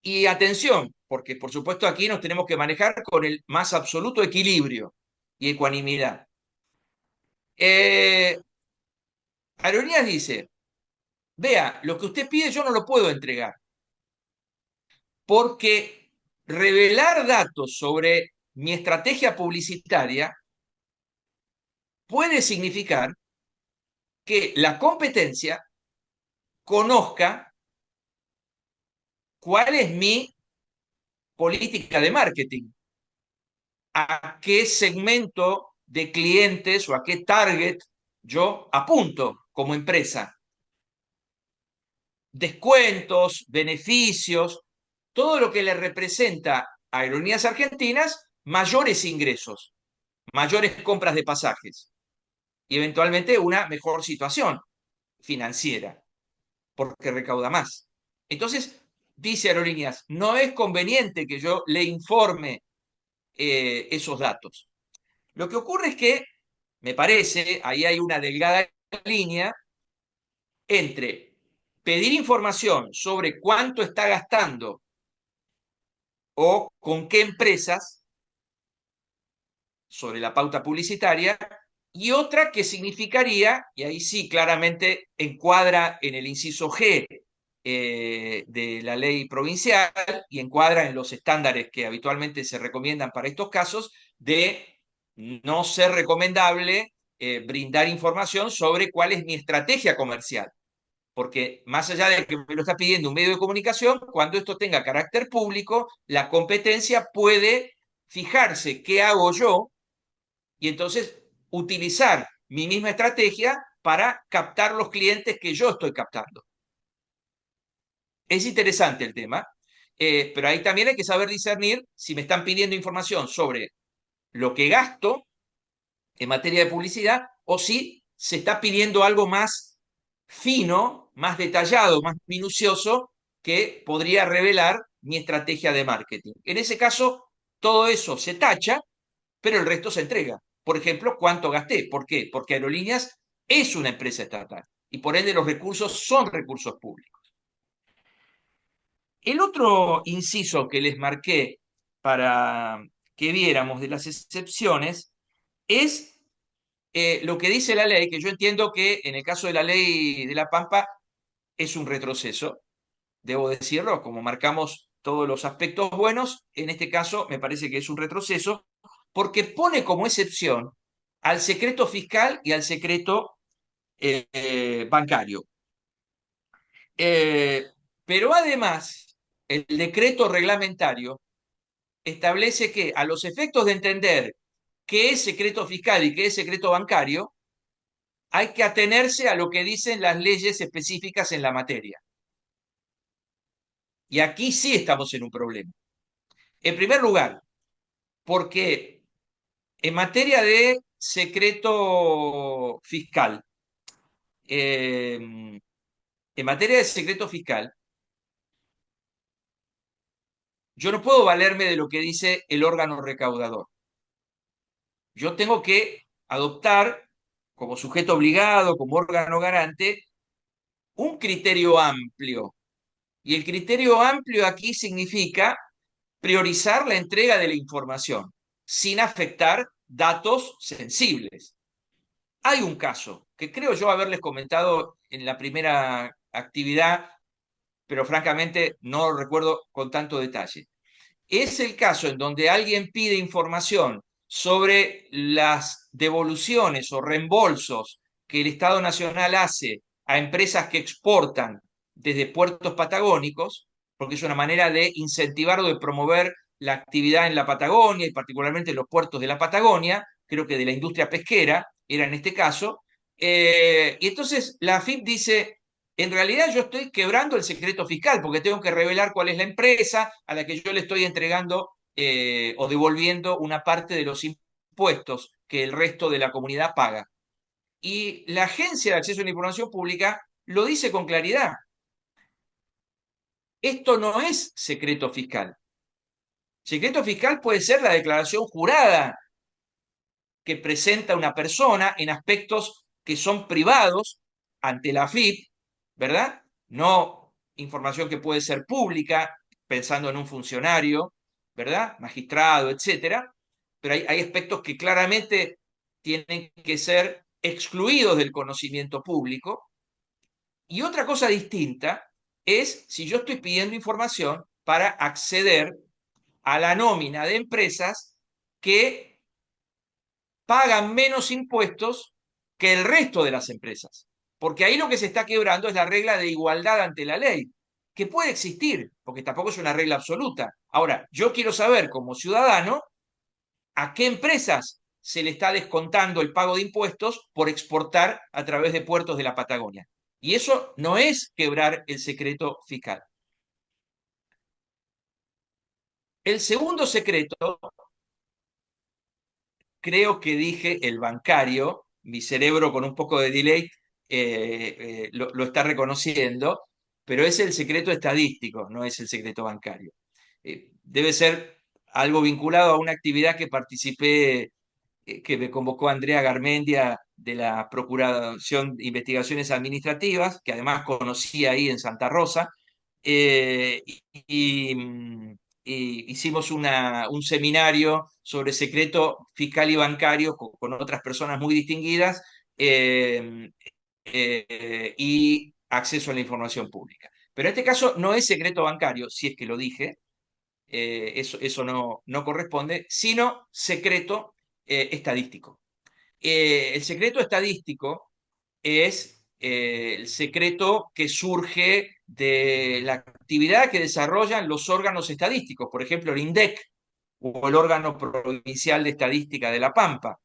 Y atención, porque por supuesto aquí nos tenemos que manejar con el más absoluto equilibrio y ecuanimidad. Aerolíneas dice, vea, lo que usted pide yo no lo puedo entregar, porque revelar datos sobre mi estrategia publicitaria puede significar que la competencia conozca cuál es mi política de marketing, a qué segmento de clientes o a qué target yo apunto como empresa. Descuentos, beneficios, todo lo que le representa a Aerolíneas Argentinas mayores ingresos, mayores compras de pasajes y eventualmente una mejor situación financiera, porque recauda más. Entonces, dice Aerolíneas, no es conveniente que yo le informe esos datos. Lo que ocurre es que, me parece, ahí hay una delgada línea entre pedir información sobre cuánto está gastando o con qué empresas sobre la pauta publicitaria, y otra que significaría, y ahí sí claramente encuadra en el inciso G de la ley provincial y encuadra en los estándares que habitualmente se recomiendan para estos casos, de no ser recomendable brindar información sobre cuál es mi estrategia comercial. Porque más allá de que me lo está pidiendo un medio de comunicación, cuando esto tenga carácter público, la competencia puede fijarse qué hago yo y entonces utilizar mi misma estrategia para captar los clientes que yo estoy captando. Es interesante el tema, pero ahí también hay que saber discernir si me están pidiendo información sobre lo que gasto en materia de publicidad o si se está pidiendo algo más fino, más detallado, más minucioso que podría revelar mi estrategia de marketing. En ese caso, todo eso se tacha, pero el resto se entrega. Por ejemplo, ¿cuánto gasté? ¿Por qué? Porque Aerolíneas es una empresa estatal y por ende los recursos son recursos públicos. El otro inciso que les marqué para que viéramos de las excepciones es lo que dice la ley, que yo entiendo que en el caso de la ley de La Pampa es un retroceso, debo decirlo, como marcamos todos los aspectos buenos, en este caso me parece que es un retroceso, porque pone como excepción al secreto fiscal y al secreto bancario. Eh, pero además, el decreto reglamentario establece que a los efectos de entender qué es secreto fiscal y qué es secreto bancario, hay que atenerse a lo que dicen las leyes específicas en la materia. Y aquí sí estamos en un problema. En primer lugar, porque en materia de secreto fiscal, en materia de secreto fiscal, yo no puedo valerme de lo que dice el órgano recaudador. Yo tengo que adoptar como sujeto obligado, como órgano garante, un criterio amplio. Y el criterio amplio aquí significa priorizar la entrega de la información sin afectar datos sensibles. Hay un caso que creo yo haberles comentado en la primera actividad, pero francamente no lo recuerdo con tanto detalle. Es el caso en donde alguien pide información sobre las devoluciones o reembolsos que el Estado Nacional hace a empresas que exportan desde puertos patagónicos, porque es una manera de incentivar o de promover la actividad en la Patagonia y particularmente en los puertos de la Patagonia, creo que de la industria pesquera era en este caso. Y entonces la AFIP dice, en realidad yo estoy quebrando el secreto fiscal porque tengo que revelar cuál es la empresa a la que yo le estoy entregando o devolviendo una parte de los impuestos que el resto de la comunidad paga. Y la Agencia de Acceso a la Información Pública lo dice con claridad. Esto no es secreto fiscal. Secreto fiscal puede ser la declaración jurada que presenta una persona en aspectos que son privados ante la AFIP, ¿verdad? No información que puede ser pública, pensando en un funcionario, ¿verdad? Magistrado, etcétera. Pero hay aspectos que claramente tienen que ser excluidos del conocimiento público. Y otra cosa distinta es si yo estoy pidiendo información para acceder a la nómina de empresas que pagan menos impuestos que el resto de las empresas. Porque ahí lo que se está quebrando es la regla de igualdad ante la ley, que puede existir, porque tampoco es una regla absoluta. Ahora, yo quiero saber como ciudadano a qué empresas se le está descontando el pago de impuestos por exportar a través de puertos de la Patagonia. Y eso no es quebrar el secreto fiscal. El segundo secreto, creo que dije el bancario, mi cerebro con un poco de delay lo está reconociendo, pero es el secreto estadístico, no es el secreto bancario. Debe ser algo vinculado a una actividad que participé, que me convocó Andrea Garmendia de la Procuración de Investigaciones Administrativas, que además conocí ahí en Santa Rosa, eh, y, y hicimos un seminario sobre secreto fiscal y bancario con otras personas muy distinguidas eh, y acceso a la información pública. Pero en este caso no es secreto bancario, si es que lo dije, eso no corresponde, sino secreto estadístico. El secreto estadístico es el secreto que surge de la actividad que desarrollan los órganos estadísticos, por ejemplo, el INDEC o el órgano provincial de estadística de La Pampa,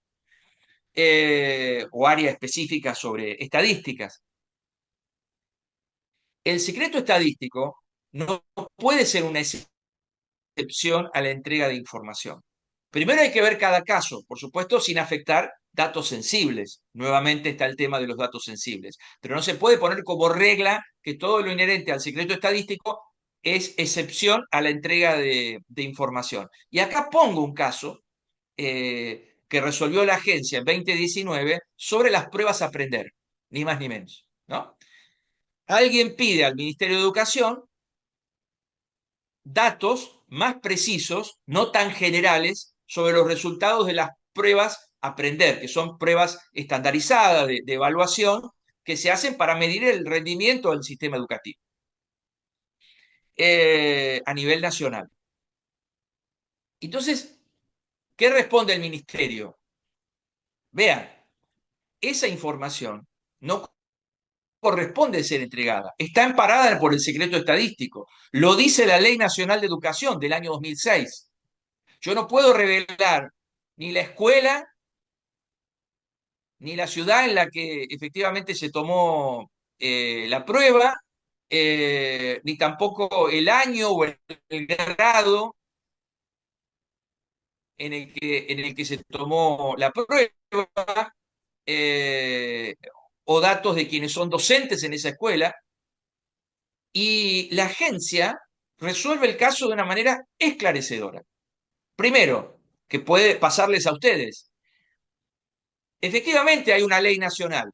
o área específica sobre estadísticas. El secreto estadístico no puede ser una excepción a la entrega de información. Primero hay que ver cada caso, por supuesto, sin afectar datos sensibles. Nuevamente está el tema de los datos sensibles. Pero no se puede poner como regla que todo lo inherente al secreto estadístico es excepción a la entrega de información. Y acá pongo un caso que resolvió la agencia en 2019 sobre las pruebas a aprender, ni más ni menos, ¿no? Alguien pide al Ministerio de Educación datos más precisos, no tan generales, sobre los resultados de las pruebas a aprender, que son pruebas estandarizadas de evaluación que se hacen para medir el rendimiento del sistema educativo a nivel nacional. Entonces, ¿qué responde el ministerio? Vean, esa información no corresponde ser entregada, está amparada por el secreto estadístico. Lo dice la Ley Nacional de Educación del año 2006. Yo no puedo revelar ni la escuela ni la ciudad en la que efectivamente se tomó la prueba, ni tampoco el año o el grado en el que se tomó la prueba, eh, o datos de quienes son docentes en esa escuela, y la agencia resuelve el caso de una manera esclarecedora. Primero, que puede pasarles a ustedes. Efectivamente hay una ley nacional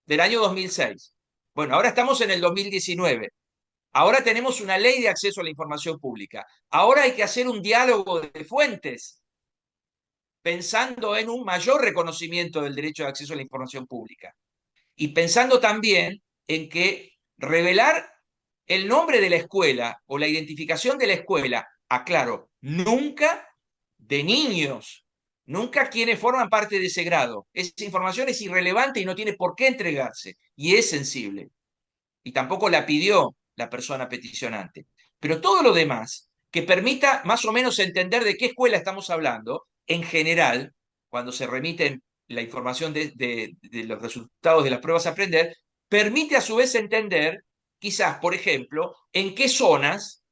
del año 2006. Bueno, ahora estamos en el 2019. Ahora tenemos una ley de acceso a la información pública. Ahora hay que hacer un diálogo de fuentes pensando en un mayor reconocimiento del derecho de acceso a la información pública. Y pensando también en que revelar el nombre de la escuela o la identificación de la escuela, aclaro, nunca de niños, nunca quienes forman parte de ese grado. Esa información es irrelevante y no tiene por qué entregarse, y es sensible. Y tampoco la pidió la persona peticionante. Pero todo lo demás, que permita más o menos entender de qué escuela estamos hablando, en general, cuando se remiten la información de los resultados de las pruebas a aprender, permite a su vez entender, quizás, por ejemplo, en qué zonas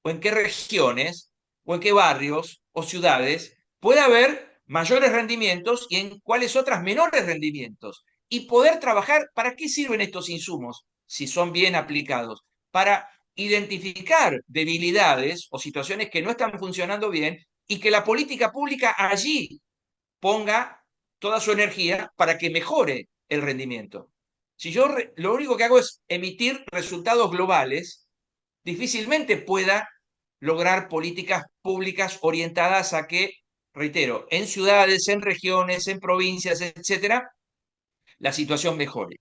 o en qué regiones o en qué barrios o ciudades puede haber mayores rendimientos y en cuáles otras menores rendimientos. Y poder trabajar, ¿para qué sirven estos insumos si son bien aplicados? Para identificar debilidades o situaciones que no están funcionando bien y que la política pública allí ponga toda su energía para que mejore el rendimiento. Si yo lo único que hago es emitir resultados globales, difícilmente pueda lograr políticas públicas orientadas a que, reitero, en ciudades, en regiones, en provincias, etcétera, la situación mejore.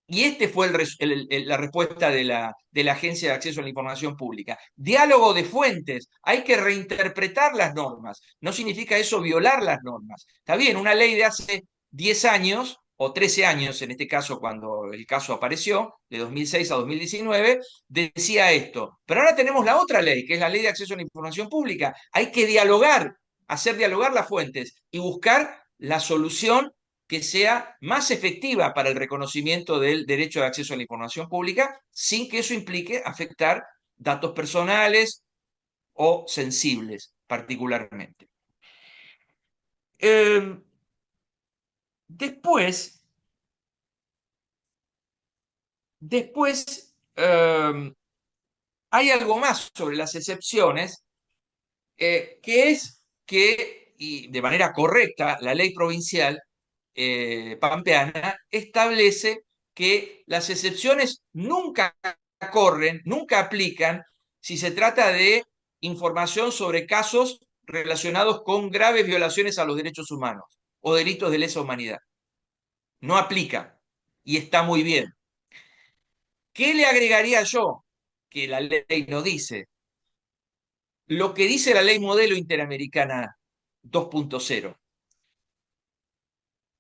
Y este fue la respuesta de la Agencia de Acceso a la Información Pública. Diálogo de fuentes. Hay que reinterpretar las normas. No significa eso violar las normas. Está bien, una ley de hace 10 años o 13 años, en este caso cuando el caso apareció, de 2006 a 2019, decía esto. Pero ahora tenemos la otra ley, que es la Ley de Acceso a la Información Pública. Hay que dialogar, hacer dialogar las fuentes y buscar la solución que sea más efectiva para el reconocimiento del derecho de acceso a la información pública, sin que eso implique afectar datos personales o sensibles particularmente. Después, hay algo más sobre las excepciones, que es que, y de manera correcta, la ley provincial pampeana establece que las excepciones nunca corren, nunca aplican si se trata de información sobre casos relacionados con graves violaciones a los derechos humanos o delitos de lesa humanidad. No aplica y está muy bien. ¿Qué le agregaría yo? Que la ley no dice. Lo que dice la ley modelo interamericana 2.0.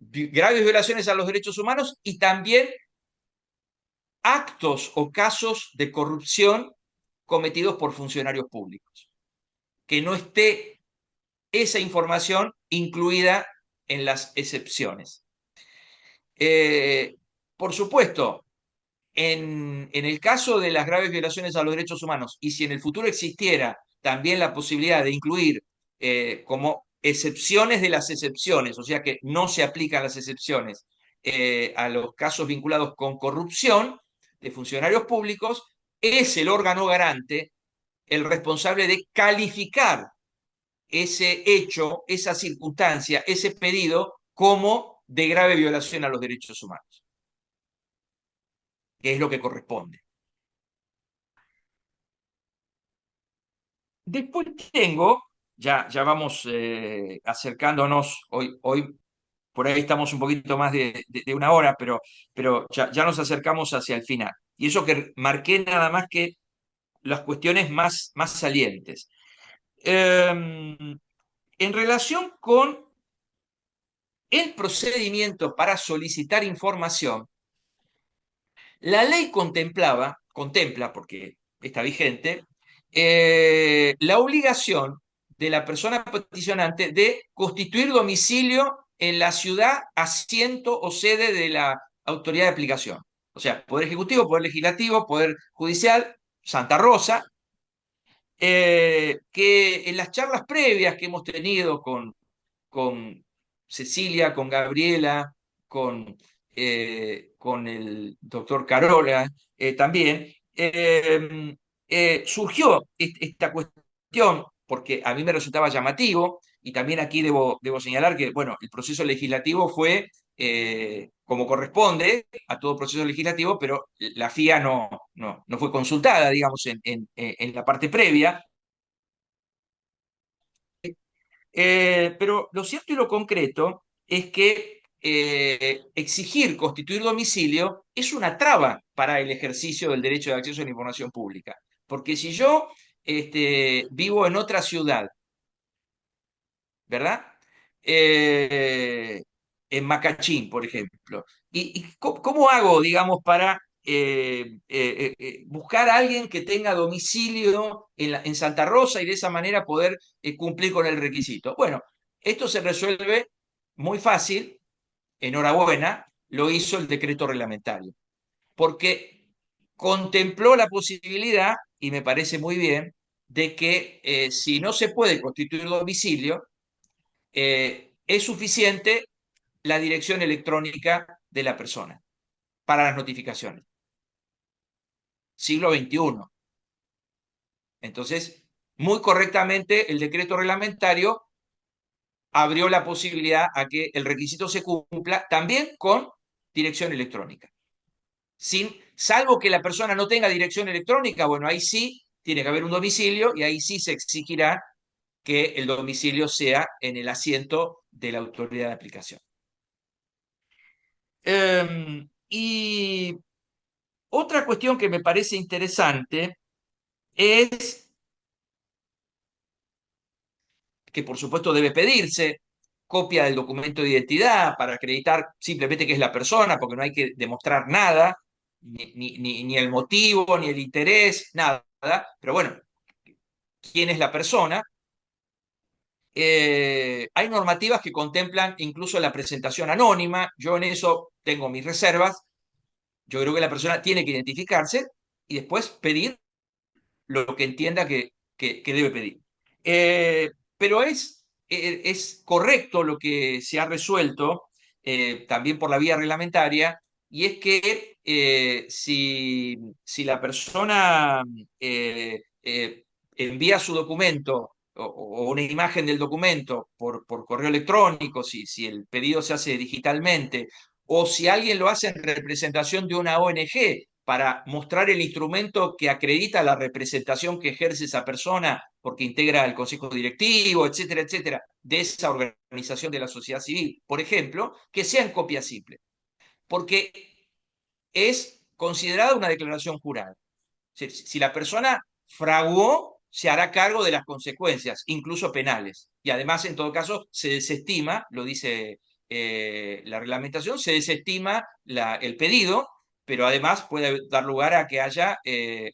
Graves violaciones a los derechos humanos y también actos o casos de corrupción cometidos por funcionarios públicos. Que no esté esa información incluida en las excepciones. Por supuesto, en el caso de las graves violaciones a los derechos humanos, y si en el futuro existiera también la posibilidad de incluir como excepciones de las excepciones, o sea que no se aplican las excepciones a los casos vinculados con corrupción de funcionarios públicos, es el órgano garante el responsable de calificar ese hecho, esa circunstancia, ese pedido como de grave violación a los derechos humanos, que es lo que corresponde. Después tengo, ya vamos acercándonos, hoy por ahí estamos un poquito más de una hora, pero ya nos acercamos hacia el final. Y eso que marqué nada más que las cuestiones más salientes. En relación con el procedimiento para solicitar información, la ley contempla, porque está vigente, la obligación de la persona peticionante de constituir domicilio en la ciudad, asiento o sede de la autoridad de aplicación. O sea, Poder Ejecutivo, Poder Legislativo, Poder Judicial, Santa Rosa, que en las charlas previas que hemos tenido con Cecilia, con Gabriela, con el doctor Carola también, surgió esta cuestión porque a mí me resultaba llamativo y también aquí debo señalar que, bueno, el proceso legislativo fue como corresponde a todo proceso legislativo, pero la FIA no fue consultada, digamos, en la parte previa. Pero lo cierto y lo concreto es que exigir constituir domicilio es una traba para el ejercicio del derecho de acceso a la información pública. Porque si yo vivo en otra ciudad, ¿verdad? Eh, en Macachín, por ejemplo. ¿Y cómo hago, digamos, para buscar a alguien que tenga domicilio en Santa Rosa y de esa manera poder cumplir con el requisito? Bueno, esto se resuelve muy fácil, enhorabuena, lo hizo el decreto reglamentario, porque contempló la posibilidad, y me parece muy bien, de que si no se puede constituir domicilio, es suficiente la dirección electrónica de la persona para las notificaciones. Siglo XXI. Entonces, muy correctamente, el decreto reglamentario abrió la posibilidad a que el requisito se cumpla también con dirección electrónica. Salvo que la persona no tenga dirección electrónica, bueno, ahí sí tiene que haber un domicilio y ahí sí se exigirá que el domicilio sea en el asiento de la autoridad de aplicación. Y otra cuestión que me parece interesante es que, por supuesto, debe pedirse copia del documento de identidad para acreditar simplemente que es la persona, porque no hay que demostrar nada, ni el motivo, ni el interés, nada. Pero bueno, ¿quién es la persona? Hay normativas que contemplan incluso la presentación anónima. Yo en eso tengo mis reservas. Yo creo que la persona tiene que identificarse y después pedir lo que entienda que debe pedir. Pero es correcto lo que se ha resuelto también por la vía reglamentaria, y es que si la persona envía su documento o una imagen del documento por correo electrónico, si el pedido se hace digitalmente, o si alguien lo hace en representación de una ONG, para mostrar el instrumento que acredita la representación que ejerce esa persona porque integra el consejo directivo, etcétera, etcétera, de esa organización de la sociedad civil, por ejemplo, que sea en copia simple, porque es considerada una declaración jurada. Si la persona fraguó, se hará cargo de las consecuencias, incluso penales. Y además, en todo caso, se desestima, lo dice la reglamentación, se desestima el pedido, pero además puede dar lugar a que haya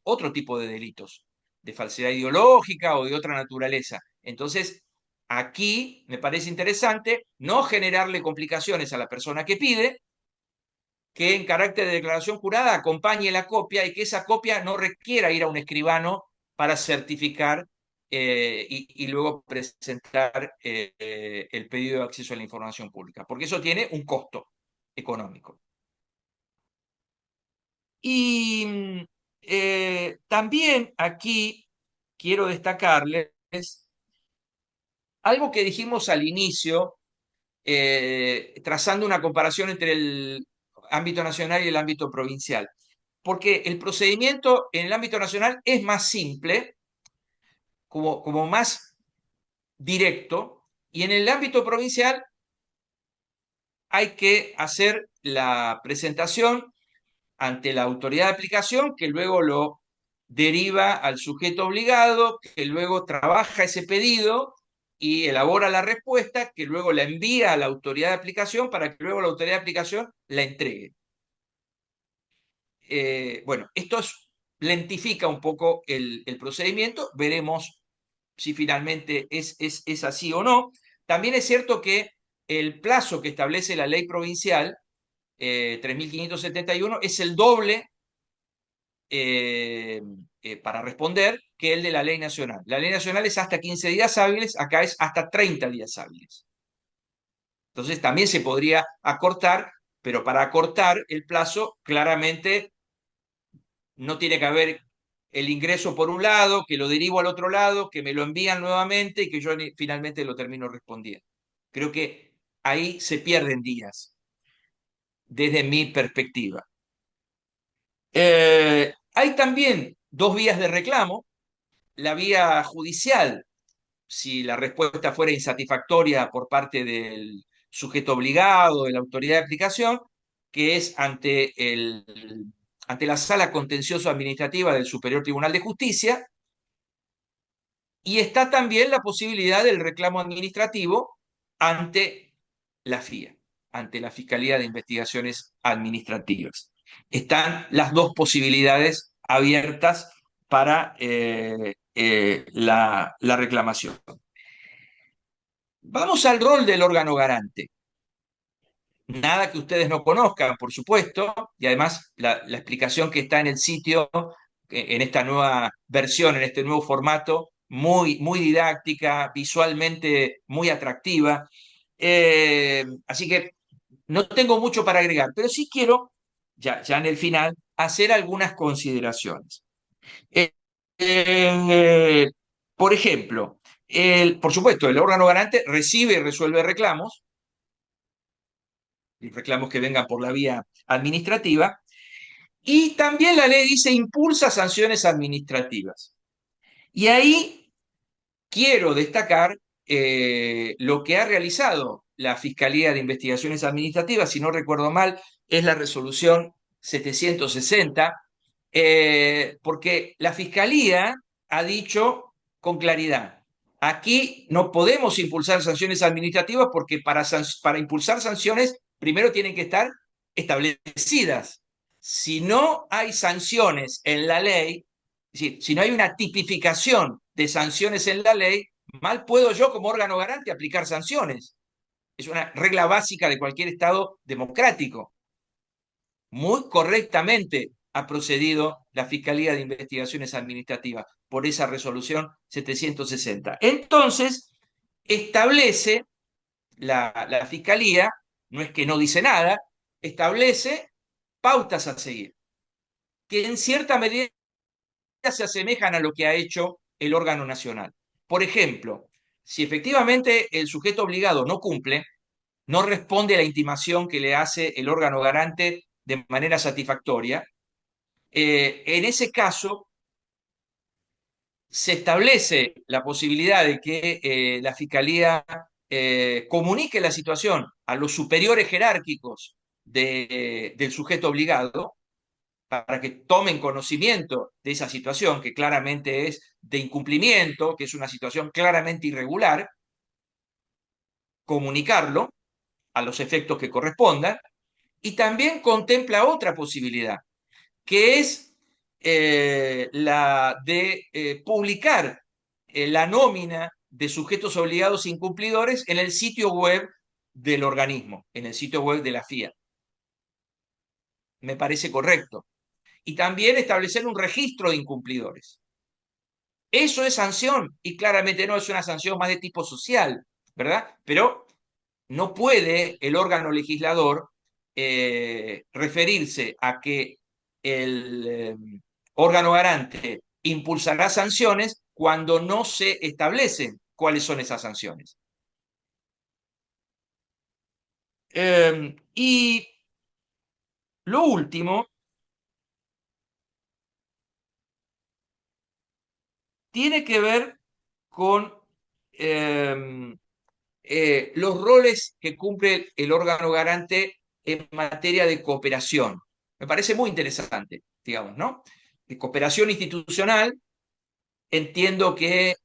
otro tipo de delitos, de falsedad ideológica o de otra naturaleza. Entonces, aquí me parece interesante no generarle complicaciones a la persona que pide, que en carácter de declaración jurada acompañe la copia y que esa copia no requiera ir a un escribano para certificar y luego presentar el pedido de acceso a la información pública, porque eso tiene un costo económico. Y también aquí quiero destacarles algo que dijimos al inicio, trazando una comparación entre el ámbito nacional y el ámbito provincial. Porque el procedimiento en el ámbito nacional es más simple, como más directo, y en el ámbito provincial hay que hacer la presentación ante la autoridad de aplicación, que luego lo deriva al sujeto obligado, que luego trabaja ese pedido y elabora la respuesta, que luego la envía a la autoridad de aplicación para que luego la autoridad de aplicación la entregue. Bueno, lentifica un poco el procedimiento, veremos si finalmente es así o no. También es cierto que el plazo que establece la ley provincial 3571 es el doble eh, para responder que el de la ley nacional. La ley nacional es hasta 15 días hábiles, acá es hasta 30 días hábiles. Entonces también se podría acortar, pero para acortar el plazo claramente no tiene que haber el ingreso por un lado, que lo derivo al otro lado, que me lo envían nuevamente y que yo finalmente lo termino respondiendo. Creo que ahí se pierden días, desde mi perspectiva. Hay también dos vías de reclamo. La vía judicial, si la respuesta fuera insatisfactoria por parte del sujeto obligado, de la autoridad de aplicación, que es ante la Sala Contencioso Administrativa del Superior Tribunal de Justicia, y está también la posibilidad del reclamo administrativo ante la FIA, ante la Fiscalía de Investigaciones Administrativas. Están las dos posibilidades abiertas para la reclamación. Vamos al rol del órgano garante. Nada que ustedes no conozcan, por supuesto, y además la explicación que está en el sitio, en esta nueva versión, en este nuevo formato, muy didáctica, visualmente muy atractiva. Así que no tengo mucho para agregar, pero sí quiero, ya en el final, hacer algunas consideraciones. Eh, eh, por ejemplo, por supuesto, el órgano garante recibe y resuelve reclamos, y reclamos que vengan por la vía administrativa, y también la ley dice impulsa sanciones administrativas. Y ahí quiero destacar lo que ha realizado la Fiscalía de Investigaciones Administrativas, si no recuerdo mal, es la resolución 760, porque la Fiscalía ha dicho con claridad, aquí no podemos impulsar sanciones administrativas porque para impulsar sanciones primero tienen que estar establecidas. Si no hay sanciones en la ley, es decir, si no hay una tipificación de sanciones en la ley, mal puedo yo como órgano garante aplicar sanciones. Es una regla básica de cualquier Estado democrático. Muy correctamente ha procedido la Fiscalía de Investigaciones Administrativas por esa resolución 760. Entonces, establece la Fiscalía, no es que no dice nada, establece pautas a seguir, que en cierta medida se asemejan a lo que ha hecho el órgano nacional. Por ejemplo, si efectivamente el sujeto obligado no cumple, no responde a la intimación que le hace el órgano garante de manera satisfactoria, en ese caso se establece la posibilidad de que la Fiscalía comunique la situación a los superiores jerárquicos del sujeto obligado para que tomen conocimiento de esa situación que claramente es de incumplimiento, que es una situación claramente irregular, comunicarlo a los efectos que correspondan, y también contempla otra posibilidad, que es la de publicar la nómina de sujetos obligados e incumplidores en el sitio web del organismo, en el sitio web de la FIA. Me parece correcto. Y también establecer un registro de incumplidores. Eso es sanción y claramente no es una sanción más de tipo social, ¿verdad? Pero no puede el órgano legislador referirse a que el órgano garante impulsará sanciones cuando no se establecen cuáles son esas sanciones. Y lo último tiene que ver con los roles que cumple el órgano garante en materia de cooperación. Me parece muy interesante, digamos, ¿no? De cooperación institucional, entiendo que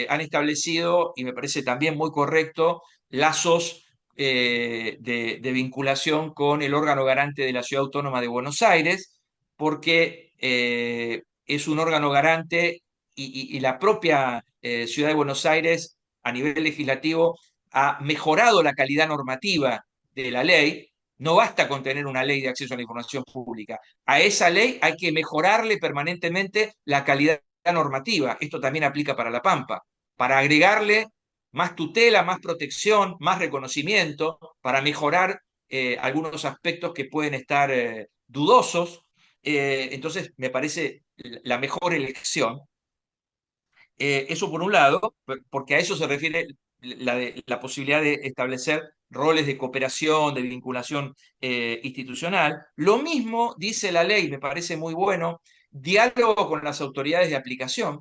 han establecido, y me parece también muy correcto, lazos de vinculación con el órgano garante de la Ciudad Autónoma de Buenos Aires, porque es un órgano garante y la propia Ciudad de Buenos Aires a nivel legislativo ha mejorado la calidad normativa de la ley. No basta con tener una ley de acceso a la información pública. A esa ley hay que mejorarle permanentemente la calidad normativa. Esto también aplica para La Pampa, para agregarle más tutela, más protección, más reconocimiento, para mejorar algunos aspectos que pueden estar dudosos. Entonces, me parece la mejor elección. Eso por un lado, porque a eso se refiere la posibilidad de establecer roles de cooperación, de vinculación institucional. Lo mismo dice la ley, me parece muy bueno, diálogo con las autoridades de aplicación.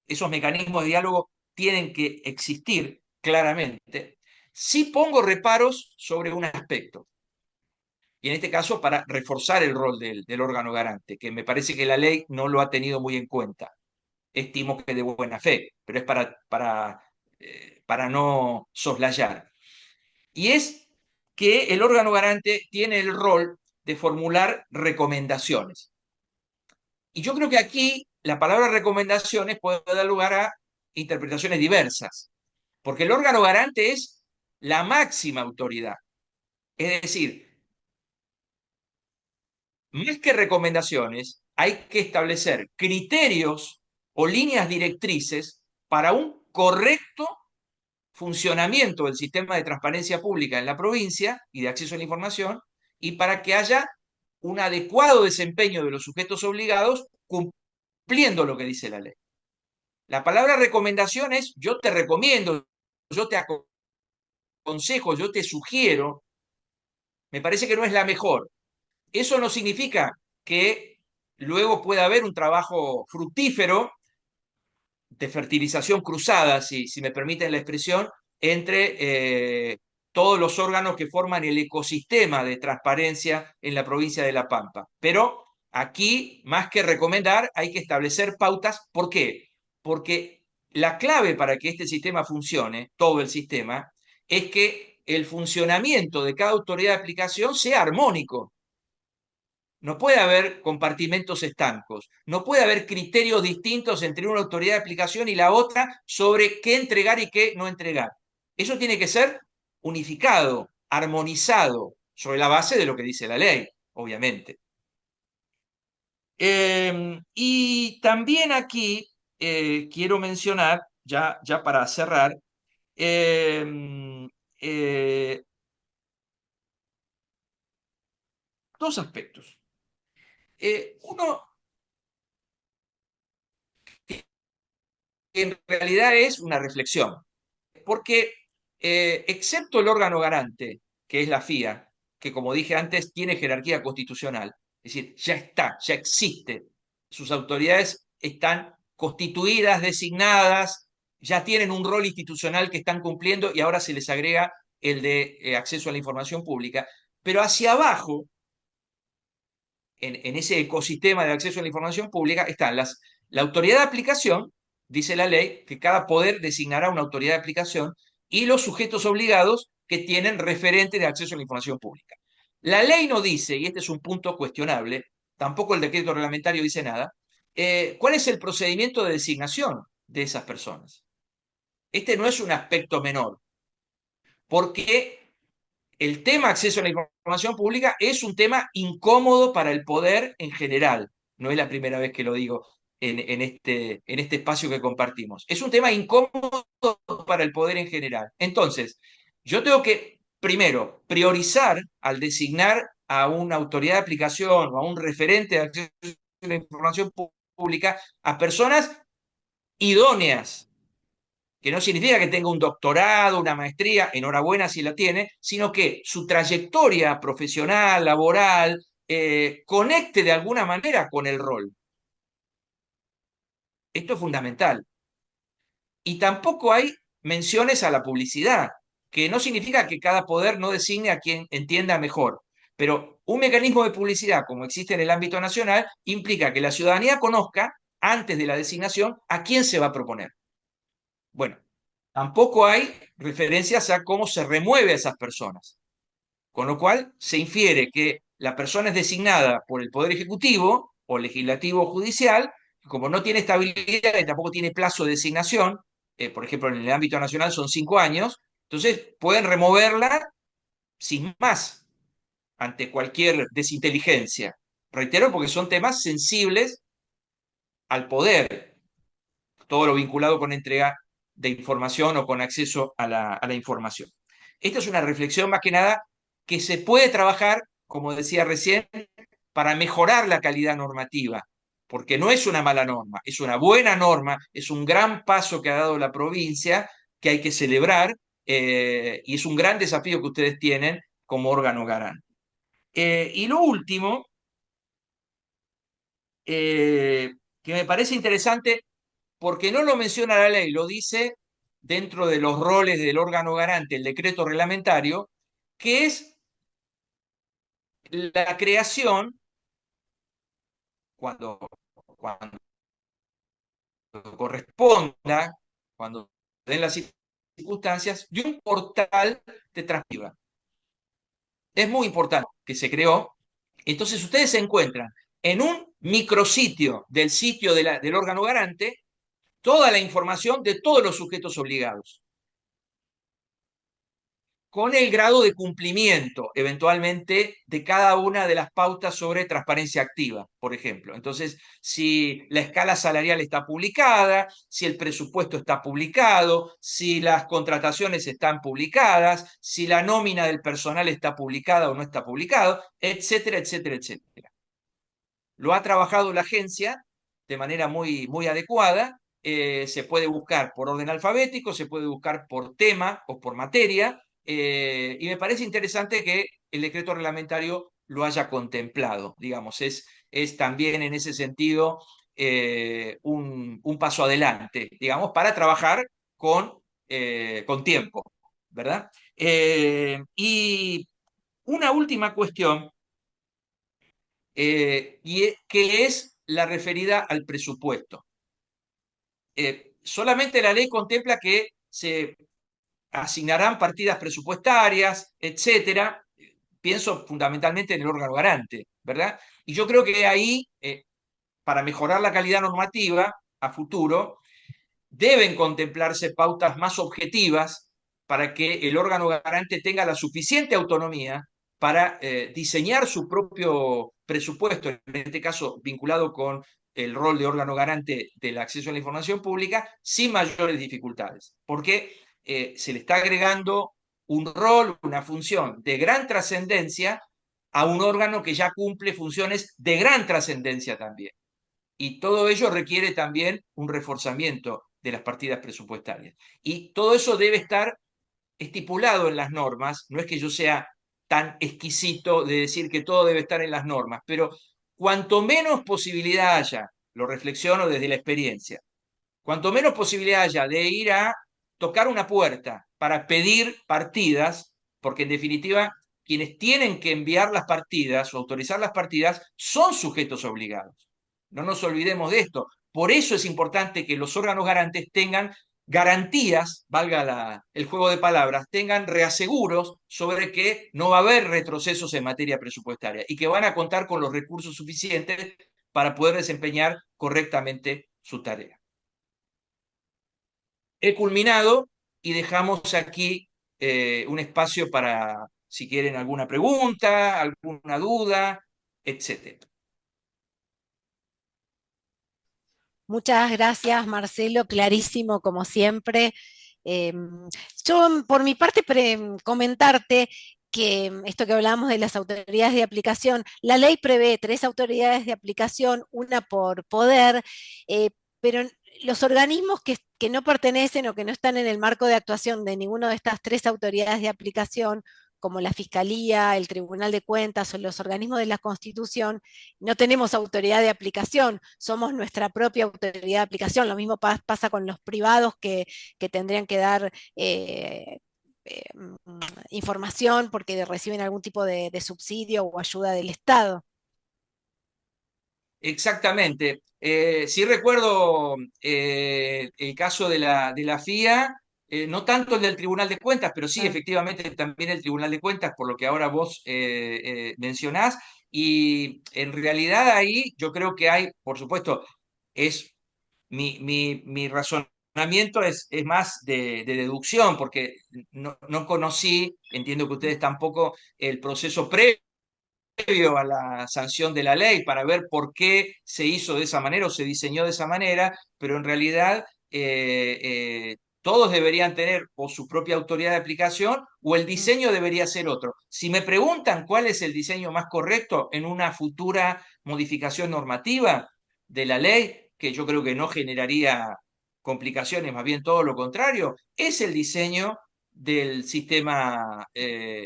Esos mecanismos de diálogo tienen que existir claramente. Sí pongo reparos sobre un aspecto, y en este caso para reforzar el rol del órgano garante, que me parece que la ley no lo ha tenido muy en cuenta. Estimo que de buena fe, pero es para no soslayar. Y es que el órgano garante tiene el rol de formular recomendaciones. Y yo creo que aquí la palabra recomendaciones puede dar lugar a interpretaciones diversas, porque el órgano garante es la máxima autoridad. Es decir, más que recomendaciones, hay que establecer criterios o líneas directrices para un correcto funcionamiento del sistema de transparencia pública en la provincia y de acceso a la información, y para que haya un adecuado desempeño de los sujetos obligados cumpliendo lo que dice la ley. La palabra recomendación es yo te recomiendo, yo te aconsejo, yo te sugiero. Me parece que no es la mejor. Eso no significa que luego pueda haber un trabajo fructífero de fertilización cruzada, si me permiten la expresión, entre todos los órganos que forman el ecosistema de transparencia en la provincia de La Pampa. Pero aquí, más que recomendar, hay que establecer pautas. ¿Por qué? Porque la clave para que este sistema funcione, todo el sistema, es que el funcionamiento de cada autoridad de aplicación sea armónico. No puede haber compartimentos estancos, no puede haber criterios distintos entre una autoridad de aplicación y la otra sobre qué entregar y qué no entregar. Eso tiene que ser unificado, armonizado, sobre la base de lo que dice la ley, obviamente. Y también aquí quiero mencionar, ya para cerrar, eh, eh, dos aspectos. Uno, que en realidad es una reflexión. Porque excepto el órgano garante, que es la FIA, que como dije antes tiene jerarquía constitucional, es decir, ya está, ya existe, sus autoridades están constituidas, designadas, ya tienen un rol institucional que están cumpliendo y ahora se les agrega el de acceso a la información pública, pero hacia abajo, en ese ecosistema de acceso a la información pública, están la autoridad de aplicación, dice la ley, que cada poder designará una autoridad de aplicación, y los sujetos obligados que tienen referente de acceso a la información pública. La ley no dice, y este es un punto cuestionable, tampoco el decreto reglamentario dice nada, cuál es el procedimiento de designación de esas personas. Este no es un aspecto menor, porque el tema acceso a la información pública es un tema incómodo para el poder en general. No es la primera vez que lo digo en este espacio que compartimos. Es un tema incómodo para el poder en general. Entonces, yo tengo que, primero, priorizar al designar a una autoridad de aplicación o a un referente de acceso a la información pública a personas idóneas, que no significa que tenga un doctorado, una maestría, enhorabuena si la tiene, sino que su trayectoria profesional, laboral, conecte de alguna manera con el rol. Esto es fundamental. Y tampoco hay menciones a la publicidad, que no significa que cada poder no designe a quien entienda mejor, pero un mecanismo de publicidad como existe en el ámbito nacional implica que la ciudadanía conozca antes de la designación a quién se va a proponer. Bueno, tampoco hay referencias a cómo se remueve a esas personas, con lo cual se infiere que la persona es designada por el Poder Ejecutivo o Legislativo o Judicial, como no tiene estabilidad y tampoco tiene plazo de designación, por ejemplo, en el ámbito nacional son 5 años, entonces pueden removerla sin más ante cualquier desinteligencia. Reitero, porque son temas sensibles al poder, todo lo vinculado con entrega de información o con acceso a la información. Esta es una reflexión más que nada que se puede trabajar, como decía recién, para mejorar la calidad normativa, porque no es una mala norma, es una buena norma, es un gran paso que ha dado la provincia, que hay que celebrar, y es un gran desafío que ustedes tienen como órgano garante. Y lo último, que me parece interesante, porque no lo menciona la ley, lo dice dentro de los roles del órgano garante, el decreto reglamentario, que es la creación, cuando, cuando corresponda, cuando den las circunstancias, de un portal de transparencia. Es muy importante que se creó. Entonces ustedes se encuentran en un micrositio del sitio del órgano garante toda la información de todos los sujetos obligados, con el grado de cumplimiento eventualmente de cada una de las pautas sobre transparencia activa, por ejemplo. Entonces, si la escala salarial está publicada, si el presupuesto está publicado, si las contrataciones están publicadas, si la nómina del personal está publicada o no está publicado, etcétera, etcétera, etcétera. Lo ha trabajado la agencia de manera muy, muy adecuada. Se puede buscar por orden alfabético, se puede buscar por tema o por materia, y me parece interesante que el decreto reglamentario lo haya contemplado, digamos, es también en ese sentido un paso adelante, digamos, para trabajar con tiempo, ¿verdad? Y una última cuestión que es la referida al presupuesto. Solamente la ley contempla que se asignarán partidas presupuestarias, etcétera. Pienso fundamentalmente en el órgano garante, ¿verdad? Y yo creo que ahí, para mejorar la calidad normativa a futuro, deben contemplarse pautas más objetivas para que el órgano garante tenga la suficiente autonomía para diseñar su propio presupuesto, en este caso vinculado con el rol de órgano garante del acceso a la información pública, sin mayores dificultades, porque se le está agregando un rol, una función de gran trascendencia a un órgano que ya cumple funciones de gran trascendencia también. Y todo ello requiere también un reforzamiento de las partidas presupuestarias. Y todo eso debe estar estipulado en las normas. No es que yo sea tan exquisito de decir que todo debe estar en las normas, pero cuanto menos posibilidad haya, lo reflexiono desde la experiencia, cuanto menos posibilidad haya de ir a tocar una puerta para pedir partidas, porque en definitiva quienes tienen que enviar las partidas o autorizar las partidas son sujetos obligados. No nos olvidemos de esto. Por eso es importante que los órganos garantes tengan garantías, valga el juego de palabras, tengan reaseguros sobre que no va a haber retrocesos en materia presupuestaria y que van a contar con los recursos suficientes para poder desempeñar correctamente su tarea. He culminado y dejamos aquí un espacio para, si quieren, alguna pregunta, alguna duda, etc. Muchas gracias, Marcelo, clarísimo como siempre. Yo, por mi parte, comentarte que esto que hablábamos de las autoridades de aplicación, la ley prevé 3 autoridades de aplicación, una por poder, eh, pero los organismos que no pertenecen o que no están en el marco de actuación de ninguna de estas 3 autoridades de aplicación, como la Fiscalía, el Tribunal de Cuentas o los organismos de la Constitución, no tenemos autoridad de aplicación, somos nuestra propia autoridad de aplicación. Lo mismo pasa con los privados que tendrían que dar información porque reciben algún tipo de subsidio o ayuda del Estado. Exactamente. Sí recuerdo el caso de la FIA, no tanto el del Tribunal de Cuentas, pero sí, Ah, efectivamente, también el Tribunal de Cuentas, por lo que ahora vos mencionás. Y en realidad ahí yo creo que hay, por supuesto, es mi razonamiento es más de deducción, porque no conocí, entiendo que ustedes tampoco, el proceso previo a la sanción de la ley para ver por qué se hizo de esa manera o se diseñó de esa manera, pero en realidad todos deberían tener o su propia autoridad de aplicación o el mm, diseño debería ser otro. Si me preguntan cuál es el diseño más correcto en una futura modificación normativa de la ley, que yo creo que no generaría complicaciones, más bien todo lo contrario, es el diseño del sistema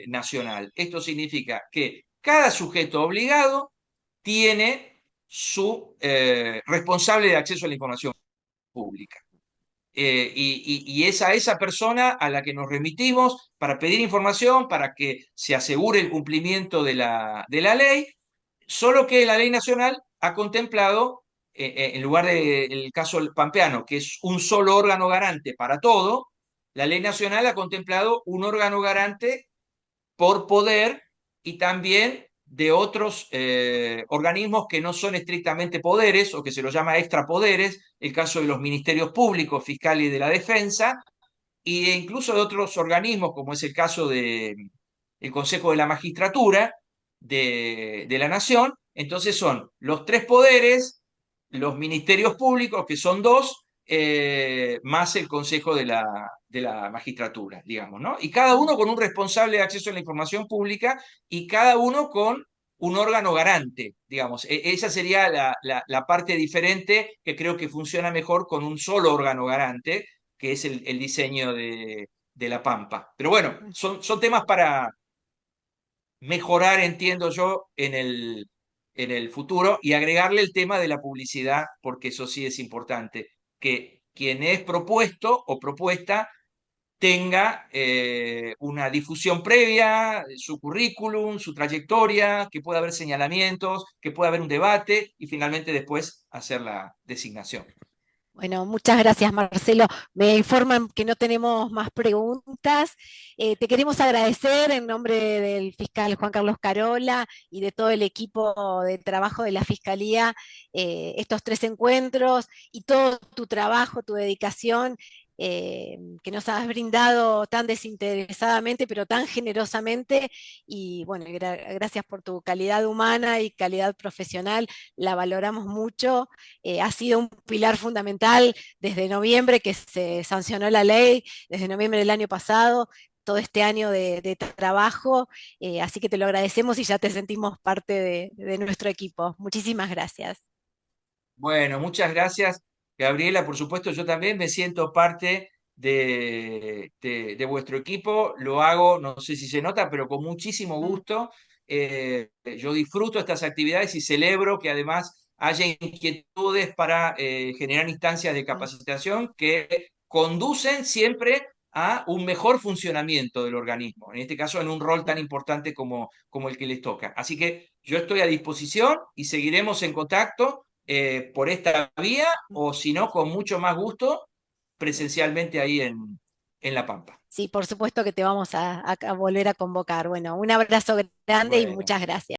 nacional. Esto significa que cada sujeto obligado tiene su responsable de acceso a la información pública. Y es a esa persona a la que nos remitimos para pedir información, para que se asegure el cumplimiento de la ley, solo que la ley nacional ha contemplado, en lugar del caso pampeano, que es un solo órgano garante para todo, la ley nacional ha contemplado un órgano garante por poder y también de otros organismos que no son estrictamente poderes o que se los llama extrapoderes, el caso de los ministerios públicos, fiscal y de la defensa, e incluso de otros organismos, como es el caso del Consejo de la Magistratura de la Nación. Entonces son los tres poderes, los ministerios públicos, que son dos, más el Consejo de la Magistratura, digamos, ¿no? Y cada mm. uno con un responsable de acceso a la información pública y cada uno con un órgano garante, digamos. Esa sería la parte diferente que creo que funciona mejor con un solo órgano garante, que es el diseño de la Pampa. Pero bueno, son temas para mejorar, entiendo yo, en el futuro y agregarle el tema de la publicidad, porque eso sí es importante, que quien es propuesto o propuesta tenga una difusión previa, su currículum, su trayectoria, que pueda haber señalamientos, que pueda haber un debate y finalmente después hacer la designación. Bueno, muchas gracias, Marcelo. Me informan que no tenemos más preguntas. Te queremos agradecer en nombre del fiscal Juan Carlos Carola y de todo el equipo de trabajo de la Fiscalía, estos 3 encuentros y todo tu trabajo, tu dedicación, que nos has brindado tan desinteresadamente, pero tan generosamente. Y bueno, gracias por tu calidad humana y calidad profesional. La valoramos mucho. Ha sido un pilar fundamental desde noviembre que se sancionó la ley, desde noviembre del año pasado, todo este año de trabajo, así que te lo agradecemos y ya te sentimos parte de nuestro equipo. Muchísimas gracias. Bueno, muchas gracias, Gabriela. Por supuesto, yo también me siento parte de vuestro equipo. Lo hago, no sé si se nota, pero con muchísimo Mm, gusto. Yo disfruto estas actividades y celebro que además haya inquietudes para generar instancias de mm. capacitación que conducen siempre a un mejor funcionamiento del organismo, en este caso en un rol tan importante como el que les toca. Así que yo estoy a disposición y seguiremos en contacto por esta vía o si no, con mucho más gusto, presencialmente ahí en La Pampa. Sí, por supuesto que te vamos a volver a convocar. Bueno, un abrazo grande y Bueno. muchas gracias.